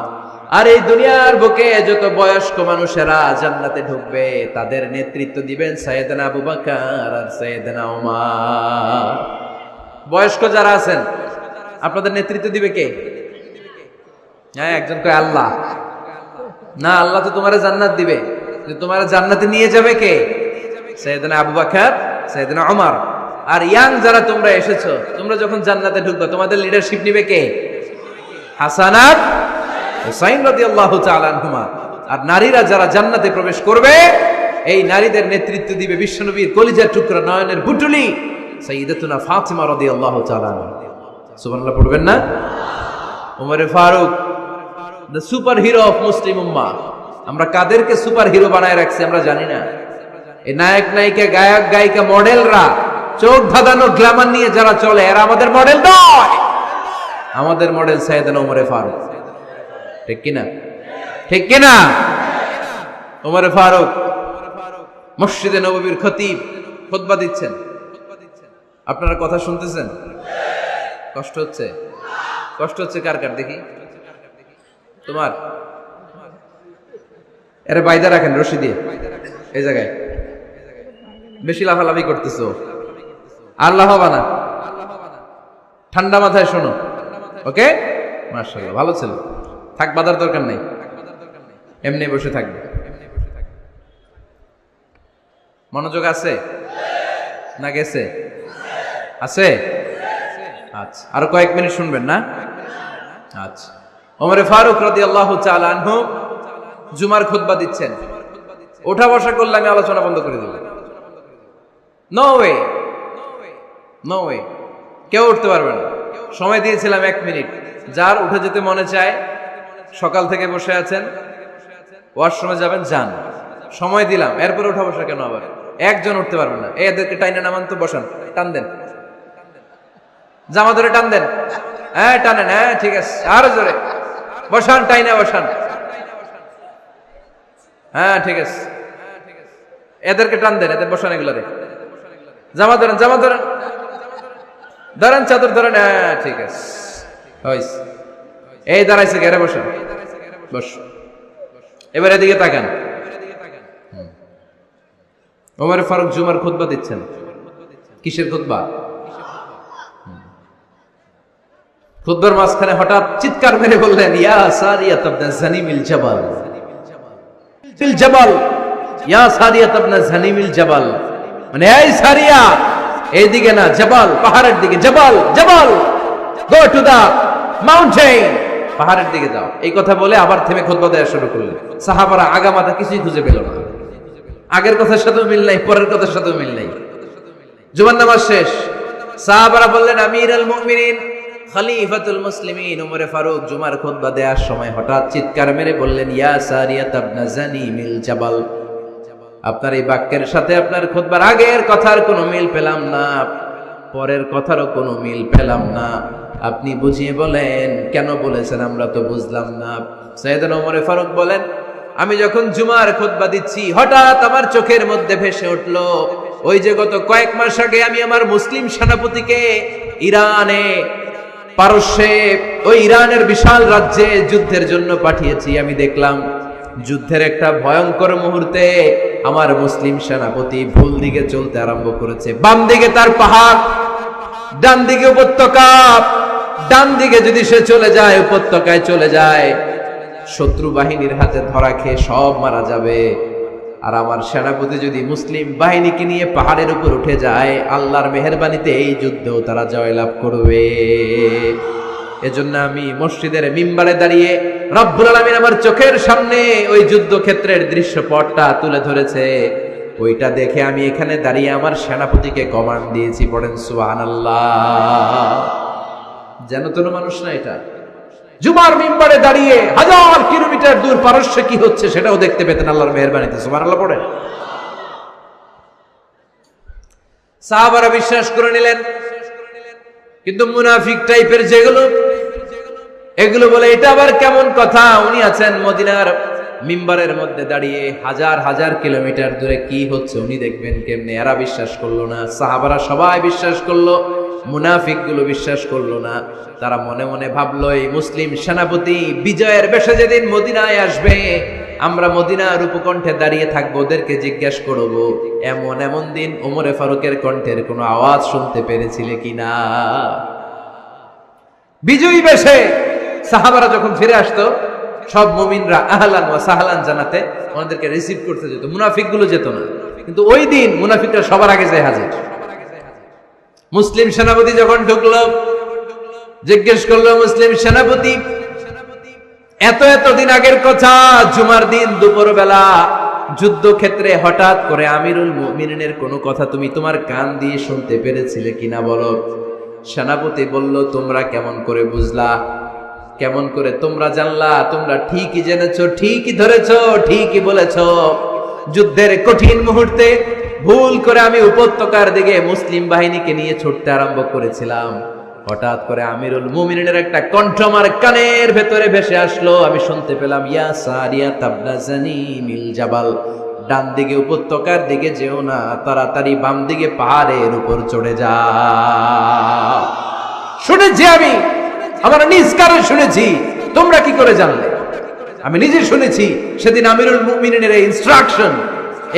আর এই দুনিয়ার বুকে যত বয়স্ক মানুষেরা জান্নাতে ঢুকবে, তাদের নেতৃত্ব দিবেন সাইয়েদনা আবু বকর আর সাইয়েদনা ওমর। বয়স্ক যারা আছেন, আপনাদের নেতৃত্ব দিবে কে? হ্যাঁ, একজন কয় আল্লাহ। না, আল্লাহ তো তোমার জান্নাত দিবে, তোমার জান্নাতে নিয়ে যাবে কে? সাইয়েদনা আবু বকর, সাইয়েদনা ওমর। আর ইয়াং যারা তোমরা এসেছো, তোমরা যখন জান্নাতে ঢুকবে, তোমাদের লিডারশিপ নিবে কে? হাসান আর হুসাইন রাদিয়াল্লাহু তাআলা আনহুমা। আর নারীরা যারা জান্নাতে প্রবেশ করবে, এই নারীদের নেতৃত্ব দিবে বিশ্বনবীর কলিজার টুকরা, নয়নের বুটুলি সাইয়্যিদাতুনা ফাতিমা রাদিয়াল্লাহু তাআলা আনহা। সুবহানাল্লাহ পড়বেন না? ওমরে ফারুক, the super hero of Muslim উম্মাহ। আমরা কাদেরকে সুপার হিরো বানায় রাখছি আমরা জানি না। এই নায়ক নায়িকা, গায়ক গায়িকা, মডেলরা, চোখ ধাঁধানো গ্ল্যামার নিয়ে যারা চলে, এরা আমাদের মডেল নয়। আমাদের মডেল সাইয়েদনা ওমরে ফারুক, ঠিক কিনা? ঠিক কিনা? ওমরে ফারুক মসজিদে নববীর খতিব, খুতবা দিচ্ছেন। আপনারা কথা শুনতেছেন? কষ্ট হচ্ছে? কষ্ট হচ্ছে কার কার দেখি? তোমার? এরে বাইদা রাখেন রশি দিয়ে এই জায়গায়। বেশি লাফালাফি করতেছো, আল্লাহ বানা। ঠান্ডা মাথায় শোনো, ওকে? মাশাআল্লাহ, ভালো ছিল। থাক, বাধার দরকার নাই, এমনি বসে থাকবে। মনোযোগ আছে না গেছে? আছে? আচ্ছা, আরো কয়েক মিনিট শুনবেন না? আচ্ছা। ওমরে ফারুক রাদিয়াল্লাহু তাআলা আনহু জুমার খুতবা দিচ্ছেন। ওঠা বসা করলে আমি আলোচনা বন্ধ করে দেব। নো ওয়ে, নো ওয়ে, কেউ উঠতে পারবে না। সময় দিয়েছিলাম 1 মিনিট। যার উঠে যেতে মনে চায়, সকাল থেকে বসে আছেন, ওয়াশরুমে যাবেন, যান। সময় দিলাম, এরপরে উঠা বসা কেন আবার? একজন উঠতে পারবেন না। এদেরকে টাইনা নামান তো, বসান, টান দেন, জামা ধরে টান দেন। হ্যাঁ টানেন, হ্যাঁ ঠিক আছে, আরো জোরে বসান, টাইনা বসান। হ্যাঁ ঠিক আছে, এদেরকে টান দেন, এদের বসান, এগুলো জামা ধরেন, জামা ধরেন, ধরেন চাদর ধরেন। হ্যাঁ ঠিক আছে, এই দাঁড়াইছে, ঘেরে বসান, বস। এবার এদিকে তাকান। ওমর ফারুক জুমার খুতবা দিচ্ছেন। কিসের খুতবা? খুতবার মাঝখানে হঠাৎ চিৎকার মেরে বললেন, ইয়া সারিয়া ইবনে জানিমিল জাবাল, ফিল জাবাল, ইয়া সারিয়া ইবনে জানিমিল জাবাল। মানে এই সারিয়া, এইদিকে না, জাবাল, পাহাড়ের দিকে, জাবাল, জাবাল, গো টু দা মাউন্টেন, পাহাড়ের দিকে যাও। এই কথা বলে আবার থেমে খুতবা দেওয়া শুরু করলেন। সাহাবারা আগা মাথা কিছুই খুঁজে পেল না। আগের কথার সাথেও মিল নাই, পরের কথার সাথেও মিল নাই। জুমার নামাজ শেষ। সাহাবারা বললেন, আমিরুল মুমিনিন, খলিফাতুল মুসলিমিন ওমরে ফারুক জুমার খুতবা দেওয়ার সময় হঠাৎ চিৎকার মেরে বললেন, ইয়া সারিয়া ইবনে জানিমিল জাবাল। আপনার এই বাক্যের সাথে আপনার খুতবার আগের কথার কোনো মিল পেলাম না, পরের কথারও কোনো মিল পেলাম না। আপনি বুঝিয়ে বলেন, কেন বলেছেন, আমরা তো বুঝলাম না। সাইয়েদনা ওমরে ফারুক বলেন, আমি যখন জুমার খুতবা দিচ্ছি, হঠাৎ আমার চোখের মধ্যে ভেসে উঠলো ওই যে গত কয়েক মাস আগে আমি আমার মুসলিম সেনাপতিকে ইরানে, পারস্যে, ওই ইরানের বিশাল রাজ্যে যুদ্ধের জন্য পাঠিয়েছি। আমি দেখলাম যুদ্ধের একটা ভয়ঙ্কর মুহূর্তে আমার মুসলিম সেনাপতি ভুল দিকে চলতে আরম্ভ করেছে। বাম দিকে তার পাহাড়, ডান দিকে উপত্যকা। ডান দিকে যদি সে চলে যায়, উপত্যকায় চলে যায়, শত্রু বাহিনীর হাতে ধরা খেয়ে সব মারা যাবে। আর আমার সেনাপতি যদি মুসলিম বাহিনীকে নিয়ে পাহাড়ের উপর উঠে যায়, আল্লাহর মেহেরবানিতে এই যুদ্ধেও তারা জয়লাভ করবে। এজন্য আমি মসজিদের মিম্বারে দাঁড়িয়ে রব্বুল আলামিন আমার চোখের সামনে ওই যুদ্ধক্ষেত্রের দৃশ্যপটটা তুলে ধরেছে, ওইটা দেখে আমি এখানে দাঁড়িয়ে আমার সেনাপতিকে কমান্ড দিয়েছি। পড়েন সুবহানাল্লাহ। যেন তেন মানুষ না, এটা জুমার মিম্বারে দাঁড়িয়ে 1000 কিলোমিটার দূর পারস্যে কি হচ্ছে সেটাও দেখতে পেতেন আল্লাহর মেহেরবানিতে। সুবহানাল্লাহ পড়েন। সাহাবারা বিশ্বাস করে নিলেন, কিন্তু মুনাফিক টাইপের যেগুলো, এগুলো বলে এটা আবার কেমন কথা, উনি আছেন মদিনার মিম্বারের মধ্যে দাঁড়িয়ে, হাজার হাজার কিলোমিটার দূরে কি হচ্ছে উনি দেখবেন কেমনে। এরা বিশ্বাস করলো না, সাহাবারা সবাই বিশ্বাস করলো, মুনাফিক গুলো বিশ্বাস করলো না। তারা মনে মনে ভাবলো, এই মুসলিম সেনাপতি বিজয়ের বেশে যেদিন মদিনায় আসবে, আমরা মদিনার উপকণ্ঠে দাঁড়িয়ে থাকবো, ওদেরকে জিজ্ঞাসা করবো এমন এমন দিন ওমরে ফারুকের কণ্ঠের কোনো আওয়াজ শুনতে পেরেছিলে কিনা। বিজয়ী বেশে সাহাবারা যখন ফিরে আসতো, সব মুমিনরা আহলান ওয়া সাহলান জানাতে ওনাদেরকে রিসিভ করতে যেত, মুনাফিক গুলো যেত না। কিন্তু ওই দিন মুনাফিকরা সবার আগে যায় হাজির। মুসলিম সেনাপতি যখন ঢুকলো, জিজ্ঞেস করলো, মুসলিম সেনাপতি, এত দিন আগের কথা, জুমার দিন দুপুর বেলা যুদ্ধক্ষেত্রে হঠাৎ করে আমিরুল মুমিনিনের কোনো কথা তুমি তোমার কান দিয়ে শুনতে পেরেছিলে কিনা বলো। সেনাপতি বলল, তোমরা কেমন করে বুঝলা, কেমন করে তোমরা জানলা? তোমরা ঠিকই জেনেছো, ঠিকই ধরেছো, ঠিকই বলেছো। যুদ্ধের কঠিন মুহূর্তে ভুল করে আমি উপত্যকার দিকে মুসলিম বাহিনীকে নিয়ে ছুটতে আরম্ভ করেছিলাম। হঠাৎ করে আমিরুল মুমিনিনের একটা কণ্ঠ আমার কানের ভেতরে ভেসে আসলো। আমি শুনতে পেলাম, ইয়া সারিয়া তাবনা জানিমিল জাবাল, ডান দিকে উপত্যকার দিকে যেও না, তাড়াতাড়ি বাম দিকে পাহাড়ের উপর চড়ে যাও। শুনেছি আমি, আমার নিজ কানে শুনেছি, তোমরা কি করে জানলে? আমি নিজে শুনেছি। সেদিন আমিরুল মুমিনিনের এই ইনস্ট্রাকশন,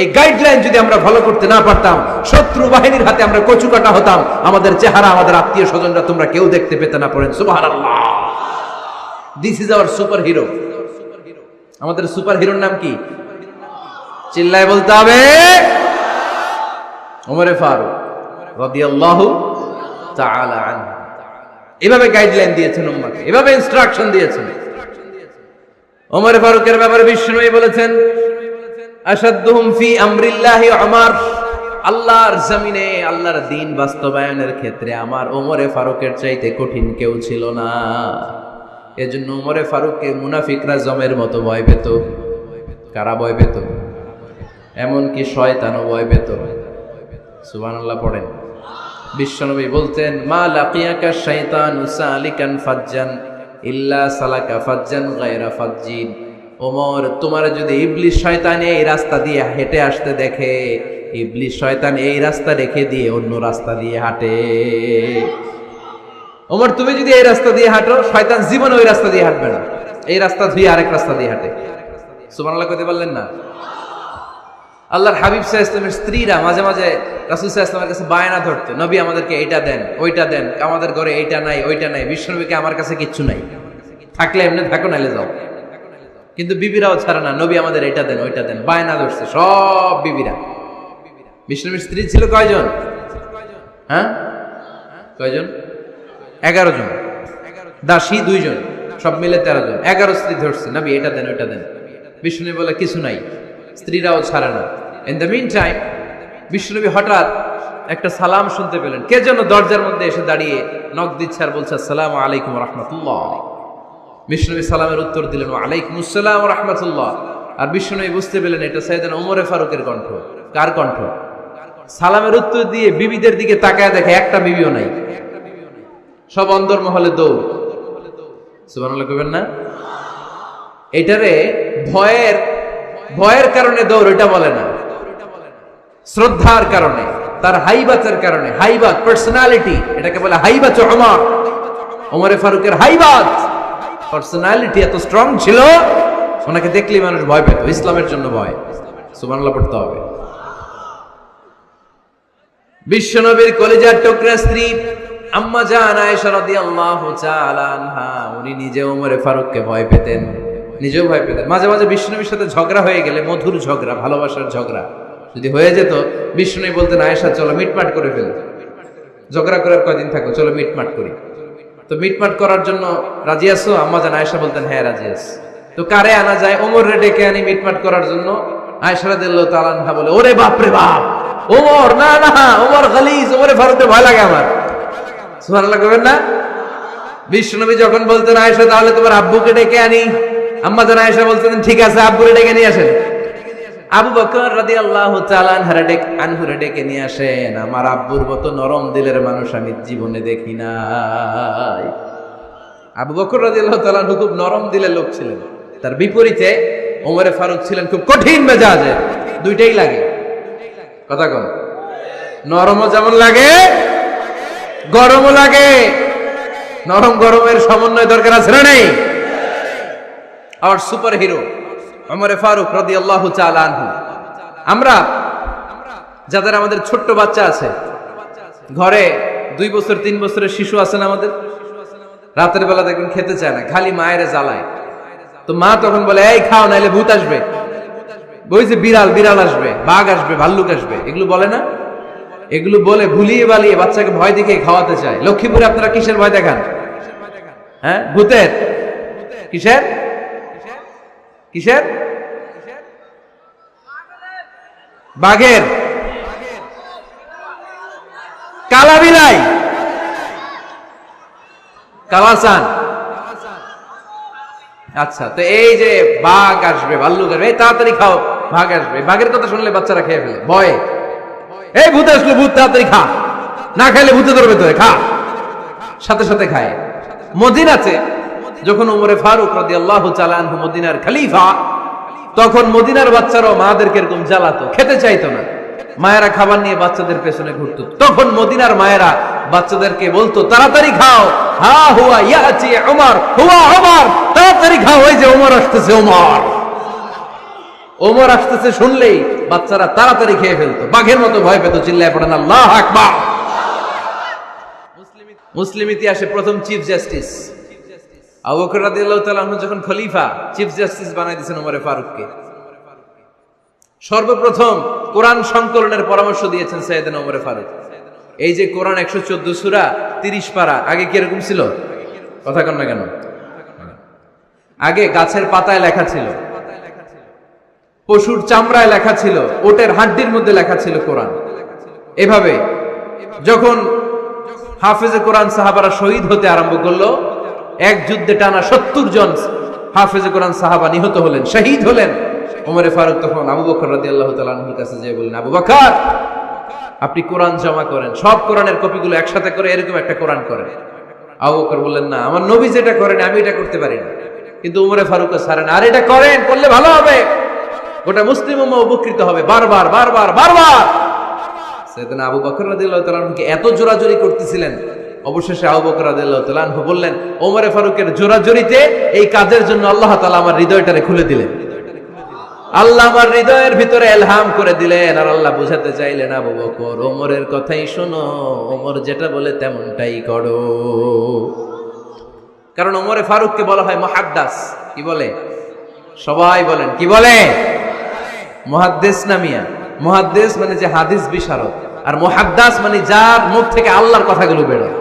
এই গাইডলাইন যদি আমরা ফলো করতে না পারতাম, শত্রু বাহিনীর হাতে আমরা কচুকাটা হতাম। আমাদের চেহারা, আমাদের আত্মীয় স্বজনরা তোমরা কেউ দেখতে পেতে না। পড়েন সুবহানাল্লাহ। This is our super hero. আমাদের সুপার হিরোর নাম কি? চিল্লায় বলতে হবে, ওমরে ফারুক রাদিয়াল্লাহু তাআলা আনহু। এভাবে গাইডলাইন দিয়েছেন উম্মতকে, এভাবে ইনস্ট্রাকশন দিয়েছেন। ওমরে ফারুকের ব্যাপারে বিশ্বনবী বলেছেন, আশাদ্দুহুম ফি আমরিল্লাহি উমর, আল্লাহর জমিনে আল্লাহর দ্বীন বাস্তবায়নের ক্ষেত্রে আমার ওমরে ফারুকের চাইতে কঠিন কেউ ছিল না। এজন্য ওমরে ফারুককে মুনাফিকরা জমের মতো ভয় পেত। কারা ভয় পেত? এমনকি শয়তানও ভয় পেত। সুবহানাল্লাহ পড়েন। বিশ্বনবী বলতেন, মা লাকিয়াকা শাইতানু সালিকান ফাজ্জান ইল্লা সালাকা ফাজ্জান গায়রা ফাজ্জিন। ওমর, তোমার যদি ইবলিস শয়তান এই রাস্তা দিয়ে হেঁটে আসতে দেখে, ইবলিস শয়তান এই রাস্তা রেখে দিয়ে অন্য রাস্তা দিয়ে হাঁটে। ওমর, তুমি যদি এই রাস্তা দিয়ে হাঁটো, শয়তান জীবনে ওই রাস্তা দিয়ে হাঁটবে না, এই রাস্তা ধুয়ে আরেক রাস্তা দিয়ে হাঁটে। সুবহানাল্লাহ কইতে পারলেন না? আল্লাহর হাবিব সাল্লাল্লাহু আলাইহি ওয়াসাল্লামের স্ত্রীরা মাঝে মাঝে রাসূল সাল্লাল্লাহু আলাইহি ওয়াসাল্লামের কাছে বায়না ধরতো, নবী আমাদেরকে এইটা দেন, ওইটা দেন, আমাদের ঘরে এইটা নাই, ওইটা নাই। বিশ্বনবীকে, আমার কাছে কিচ্ছু নাই, থাকলে এমনি থাকো, নাইলে যাও। কিন্তু বিবিরাও ছাড়ে না, নবী আমাদের এটা দেন, ওইটা দেন, বায়না ধরছে সব বিবিরা। বিশ্বনবীর স্ত্রী ছিল কয়জন? হ্যাঁ, কয়জন? 11 জন। দাসী 2 জন, সব মিলে 13 জন। 11 স্ত্রী ধরছে, নবী এটা দেন, ওইটা দেন। বিশ্বনবী বলে কিছু নাই, স্ত্রীরাও ছাড়ে না। ইন দ্য মিন টাইম বিশ্বনবী হঠাৎ একটা সালাম শুনতে পেলেন। কে যেন দরজার মধ্যে এসে দাঁড়িয়ে নক দিচ্ছে আর বলছে, আসসালামু আলাইকুম ওয়া রাহমাতুল্লাহ। বিশ্বনবী সালামের উত্তর দিলেন, ওয়া আলাইকুম আসসালাম ওয়া রাহমাতুল্লাহ। আর বিশ্বনবী বুঝতে পেলেন এটা সাইয়েদনা ওমরে ফারুকের কণ্ঠ। কার কণ্ঠ? সালামের উত্তর দিয়ে বিবিদের দিকে তাকায় দেখে একটা বিবিও নাই, সব অন্দরমহলে দৌড়। সুবহানাল্লাহ কইবেন না? এটারে ভয়ের কারণে দৌড় এটা বলে না, শ্রদ্ধার কারণে, তার হাইবাতের কারণে। হাইবাত, পার্সোনালিটি, এটাকে বলে হাইবাত ওমর। ওমরে ফারুকের হাইবাত, পার্সোনালিটি এত স্ট্রং ছিল, ওনাকে দেখলেই মানুষ ভয় পেত। ইসলামের জন্য ভয়। সুবহানাল্লাহ পড়তে হবে। বিশ্বনবীর কলিজার টুকরা স্ত্রী আম্মা জান আয়েশা রাদিয়াল্লাহু তাআলা আনহা, উনি নিজে ওমরে ফারুককে ভয় পেতেন, নিজেও ভয় পেতেন। মাঝে মাঝে বিশ্বনবীর সাথে ঝগড়া হয়ে গেলে, মধুর ঝগড়া, ভালোবাসার ঝগড়া যদি হয়ে যেত, বিশ্বনবী বলতেন, আয়েশা চলো মিটমাট করে ফেল, ঝগড়া করার কয়দিন থাকো, চলো মিটমাট করি। তো মিটমাট করার জন্য রাজি আছো? আম্মা জান আয়েশা বলতেন, হ্যাঁ রাজি আছি। তো কারে আনা যায়? ওমরে ডেকে আনি মিটমাট করার জন্য। আয়েশা রাদিয়াল্লাহু তাআলা আনহা বলে, ওরে বাপ রে বাপ, ওমর, না না, ওমর গালিজ, ওমরে ফারুককে ভয় লাগে আমার। সুবহানাল্লাহ কইবেন না? বিশ্বনবী যখন বলতেন, আয়েশা তাহলে তোমার আব্বুকে ডেকে আনি, আম্মা জান আয়েশা বলতেন, ঠিক আছে, আব্বুরে ডেকে নিয়ে আসেন। আবু বকর রাদিয়াল্লাহু তাআলা আনহুরে ডেকে নিয়ে আসেন। আমার আব্বুর মতো নরম দিলের মানুষ আমি জীবনে দেখি নাই। আবু বকর রাদিয়াল্লাহু তাআলা আনহু খুব নরম দিলের লোক ছিলেন। তার বিপরীতে ওমরে ফারুক ছিলেন খুব কঠিন মেজাজে। দুইটাই লাগে, কথা কোন? নরমও যেমন লাগে, গরমও লাগে। নরম গরমের সমন্বয় দরকার আছে না নেই? আর সুপার হিরো ওমরে ফারুক রাদিয়াল্লাহু তাআলা আনহু। আমরা যাদের আমাদের ছোট্ট বাচ্চা আছে, ঘরে 2 বছর 3 বছরের শিশু আছেন আমাদের, রাতের বেলা দেখবেন খেতে চায় না, খালি মায়ের জ্বালায়। তো মা তখন বলে, এই খাও নাইলে ভূত আসবে, ওই যে বিড়াল আসবে, বাঘ আসবে, ভাল্লুক আসবে, এগুলো বলে না? এগুলো বলে ভুলিয়ে বালিয়ে বাচ্চাকে ভয় দেখে খাওয়াতে চায়। লক্ষ্মীপুরে আপনারা কিসের ভয় দেখান? হ্যাঁ, ভূতের। কিসের? কিসের? বাঘের। কালা বিলাই, কালাসান। আচ্ছা, তো এই যে বাঘ আসবে, ভাল্লুক আসবে, এই তাড়াতাড়ি খাও, বাঘ আসবে। বাঘের কথা শুনলে বাচ্চারা খেয়ে ফেলে ভয়ে। এই ভূত আসলো, ভূত, তাড়াতাড়ি খা, না খাইলে ভূতে ধরবে তোরে, খা। সাথে সাথে খায়। মদিনাতে যখন ওমরে ফারুক রাদিয়াল্লাহু তাআলা আনহু মদিনার খলিফা, তখন মদিনার বাচ্চারাও মাদেরকে এরকম জ্বালাতো, খেতে চাইতো না। মায়েরা খাবার নিয়ে বাচ্চাদের পেছনে ঘুরতো। তখন মদিনার মায়েরা বাচ্চাদেরকে বলতো, তাড়াতাড়ি খাও, হা হুয়া ইয়াতি উমর, হুয়া উমর, তাড়াতাড়ি খাও, ওই যে ওমর আসতেছে, ওমর ওমর আসতেছে শুনলেই বাচ্চারা তাড়াতাড়ি খেয়ে ফেলতো, বাঘের মতো ভয় পেত, চিল্লায় পড়েন আল্লাহু আকবার। মুসলিম ইতিহাসে প্রথম চিফ জাস্টিস আবু বকর রাদিয়াল্লাহু তাআলা আনহু যখন খলিফা, চিফ জাস্টিস বানাই দিয়েছেন ওমরে ফারুককে। সর্বপ্রথম কোরআন সংকলনের পরামর্শ দিয়েছেন সাইয়েদনা ওমরে ফারুক। এই যে কোরআন 114 সূরা 30 পারা, আগে কি এরকম ছিল? কথা কন না কেন? আগে গাছের পাতায় লেখা ছিল, পশুর চামড়ায় লেখা ছিল, ওটের হাড্ডির মধ্যে লেখা ছিল কোরআন। এভাবে যখন হাফেজে কোরআন সাহাবারা শহীদ হতে আরম্ভ করলো, এক যুদ্ধে টানা 70 জন হাফেজে কোরআন সাহাবা নিহত হলেন, শহীদ হলেন। ওমরে ফারুক তখন আবু বকর রাদিয়াল্লাহু তাআলা আনহুর কাছে যেয়ে বললেন, আবু বকর, আপনি কোরআন জমা করেন, সব কোরআনের কপিগুলো একসাথে করে এরকম একটা কোরআন করেন। আবু বকর বললেন, না, আমার নবী যেটা করেন আমি এটা করতে পারি না। কিন্তু ওমরে ফারুকও ছাড়েন, আর এটা করেন, করলে ভালো হবে, গোটা মুসলিম উম্মাহ উপকৃত হবে। বারবার বারবার বারবার সাইয়েদনা আবু বকর রাদিয়াল্লাহু তাআলা আনহুকে এত জোরাজুরি করতেছিলেন, অবশেষে আবু বকর রাদিয়াল্লাহু তাআলা আনহু বললেন, ওমরে ফারুকের জোরাজুরিতে এই কাজের জন্য আল্লাহ তাআলা আমার হৃদয়টারে খুলে দিলেন। আল্লাহ আমার হৃদয়ের ভিতরে ইলহাম করে দিলেন, আর আল্লাহ বুঝাতে চাইলেন, আবু বকর, ওমরের কথাই শোনো, ওমর যেটা বলে তেমনটাই করো। কারণ ওমরে ফারুককে বলা হয় মুহাদ্দাস। কি বলে? সবাই বলেন, কি বলে? মুহাদ্দিস নামিয়া। মুহাদ্দিস মানে যে হাদিস বিশারদ, আর মুহাদ্দাস মানে যার মুখ থেকে আল্লাহর কথাগুলো বেরোয়।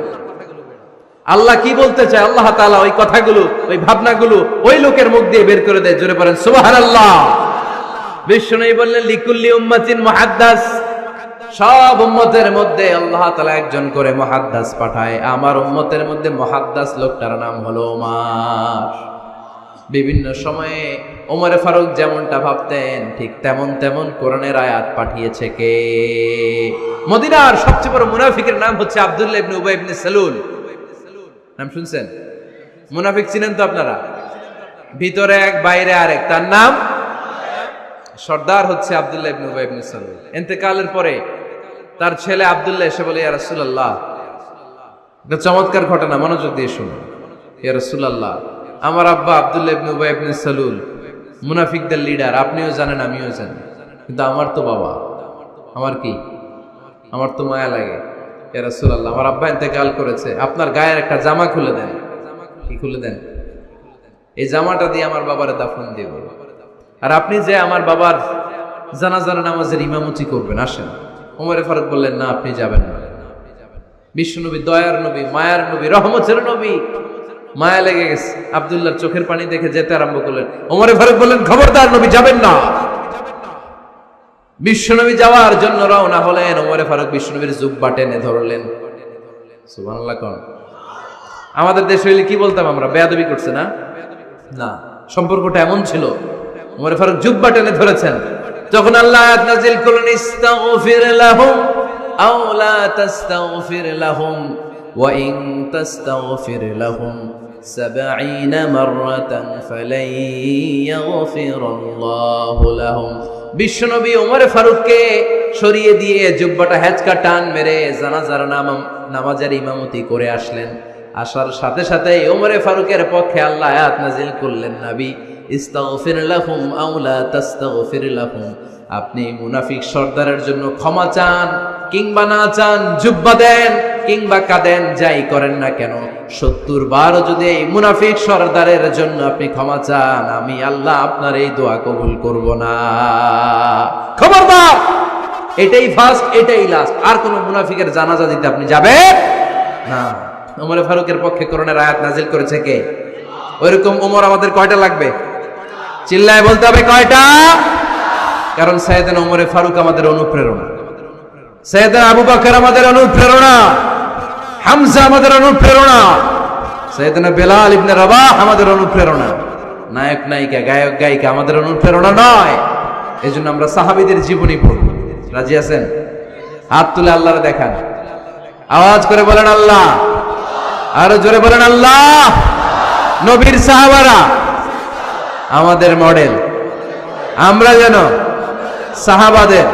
আল্লাহ কি বলতে চায়, আল্লাহ তাআলা ওই কথাগুলো, ওই ভাবনাগুলো ওই লোকের মুখ দিয়ে বের করে দেয়। জোরে পড়েন সুবহানাল্লাহ। বিশ্বনবী বললেন, লিকুল্লি উম্মাতিন মুহাদ্দাস, সব উম্মতের মধ্যে আল্লাহ তাআলা একজন করে মুহাদ্দাস পাঠায়। আমার উম্মতের মধ্যে মুহাদ্দাস লোকটার নাম হলো ওমর। বিভিন্ন সময়ে ওমরে ফারুক যেমনটা ভাবতেন, ঠিক তেমন তেমন কোরআনের আয়াত পাঠিয়েছে কে? মদিনার সবচেয়ে বড় মুনাফিকের নাম হচ্ছে আব্দুল্লাহ ইবনে উবাই ইবনে সালুল। নাম শুনছেন? মুনাফিক চিনেন তো আপনারা? ভিতরে এক, বাইরে আরেক। তার নাম সর্দার হচ্ছে আব্দুল্লাহ ইবনে উবাই ইবনে সালুল। ইন্তেকালের পরে তার ছেলে আব্দুল্লাহ এসে বলে, ইয়া রাসূলুল্লাহ, একটা চমৎকার ঘটনা, মনোযোগ দিয়ে শুনুন। ইয়া রাসূলুল্লাহ, আমার আব্বা আব্দুল্লাহ ইবনে উবাই ইবনে সালুল মুনাফিকদের লিডার, আপনিও জানেন আমিও জানি, কিন্তু আমার তো বাবা, আমার কি, আমার তো মায়া লাগে। ইয়া রাসূলুল্লাহ, আমার আব্বা ইন্তেকাল করেছে, আপনার গায়ের একটা জামা খুলে দেন। কি খুলে দেন? এই জামাটা দিয়ে আমার বাবারে দাফন দিব, আর আপনি যে আমার বাবার জানাজার নামাজের ইমামতি করবেন, আসেন। ওমরে ফারুক বললেন, না, আপনি যাবেন না। বিশ্বনবী দয়ার নবী, মায়ার নবী, রহমতের নবী, মায়া লেগে গেছে, আব্দুল্লাহর চোখের পানি দেখে যেতে আরম্ভ করলেন। ওমরে ফারুক বললেন, খবরদার, নবী যাবেন না। বিশ্বনবী যাওয়ার জন্য রওনা হলেন। ওমরে ফারুক বিশ্বনবীর জুব্বা টেনে ধরলেন। সুবহানাল্লাহ কোন? আমাদের দেশে হইলে কি বলতাম আমরা? বেয়াদবি করছে না? না, সম্পর্কটা এমন ছিল। ওমরে ফারুক জুব্বা টেনে ধরেছেন। যখন আল্লাহ আয়াত নাযিল করলেন, ইস্তাগফির লাহুম আও লা তাস্তাগফির লাহুম ওয়া ইন তাস্তাগফির লাহুম 70 মাররাতান ফালাই ইয়াগফিরাল্লাহু লাহুম। বিশ্বনবী ওমরে ফারুককে সরিয়ে দিয়ে জুব্বাটা হেঁচকা টান মেরে জানাজার নামাজের ইমামতি করে আসলেন। আসার সাথে সাথে ওমরে ফারুকের পক্ষে আল্লাহ আয়াত নাযিল করলেন, নবী, ইস্তাগফির লাহুম আও লা তাস্তাগফির লাহুম, আপনি মুনাফিক সর্দারের জন্য ক্ষমা চান কিংবা না চান, জুব্বা দেন কিংবা কাঁদেন, যাই করেন না কেন, 70 বার যদি এই মুনাফিক সর্দারের জন্য আপনি ক্ষমা চান, আমি আল্লাহ আপনার এই দোয়া কবুল করব না। খবরদার, এটাই ফার্স্ট, এটাই লাস্ট, আর কোন মুনাফিকের জানাজা দিতে আপনি যাবেন না। ওমর ফারুকের পক্ষে কোরআনের আয়াত নাজিল করেছে কে? ওইরকম ওমর আমাদের কয়টা লাগবে? চিল্লায় বলতে হবে কয়টা? কারণ সাইয়েদনা ওমর ফারুক আমাদের অনুপ্রেরণা, সাইয়েদনা আবু বকর আমাদের অনুপ্রেরণা, হামজা আমাদের অনুপ্রেরণা, সাইয়েদনা বেলাল ইবনে রাবাহ আমাদের অনুপ্রেরণা। নায়ক নায়িকা, গায়ক গায়িকা আমাদের অনুপ্রেরণা নয়। এজন্য আমরা সাহাবীদের জীবনী পড়ব। রাজি আছেন? হাত তুলে আল্লাহরে দেখান, আওয়াজ করে বলেন আল্লাহ। আরো জোরে বলেন আল্লাহ। নবীর সাহাবারা আমাদের মডেল, আমরা যেন সাহাবাদের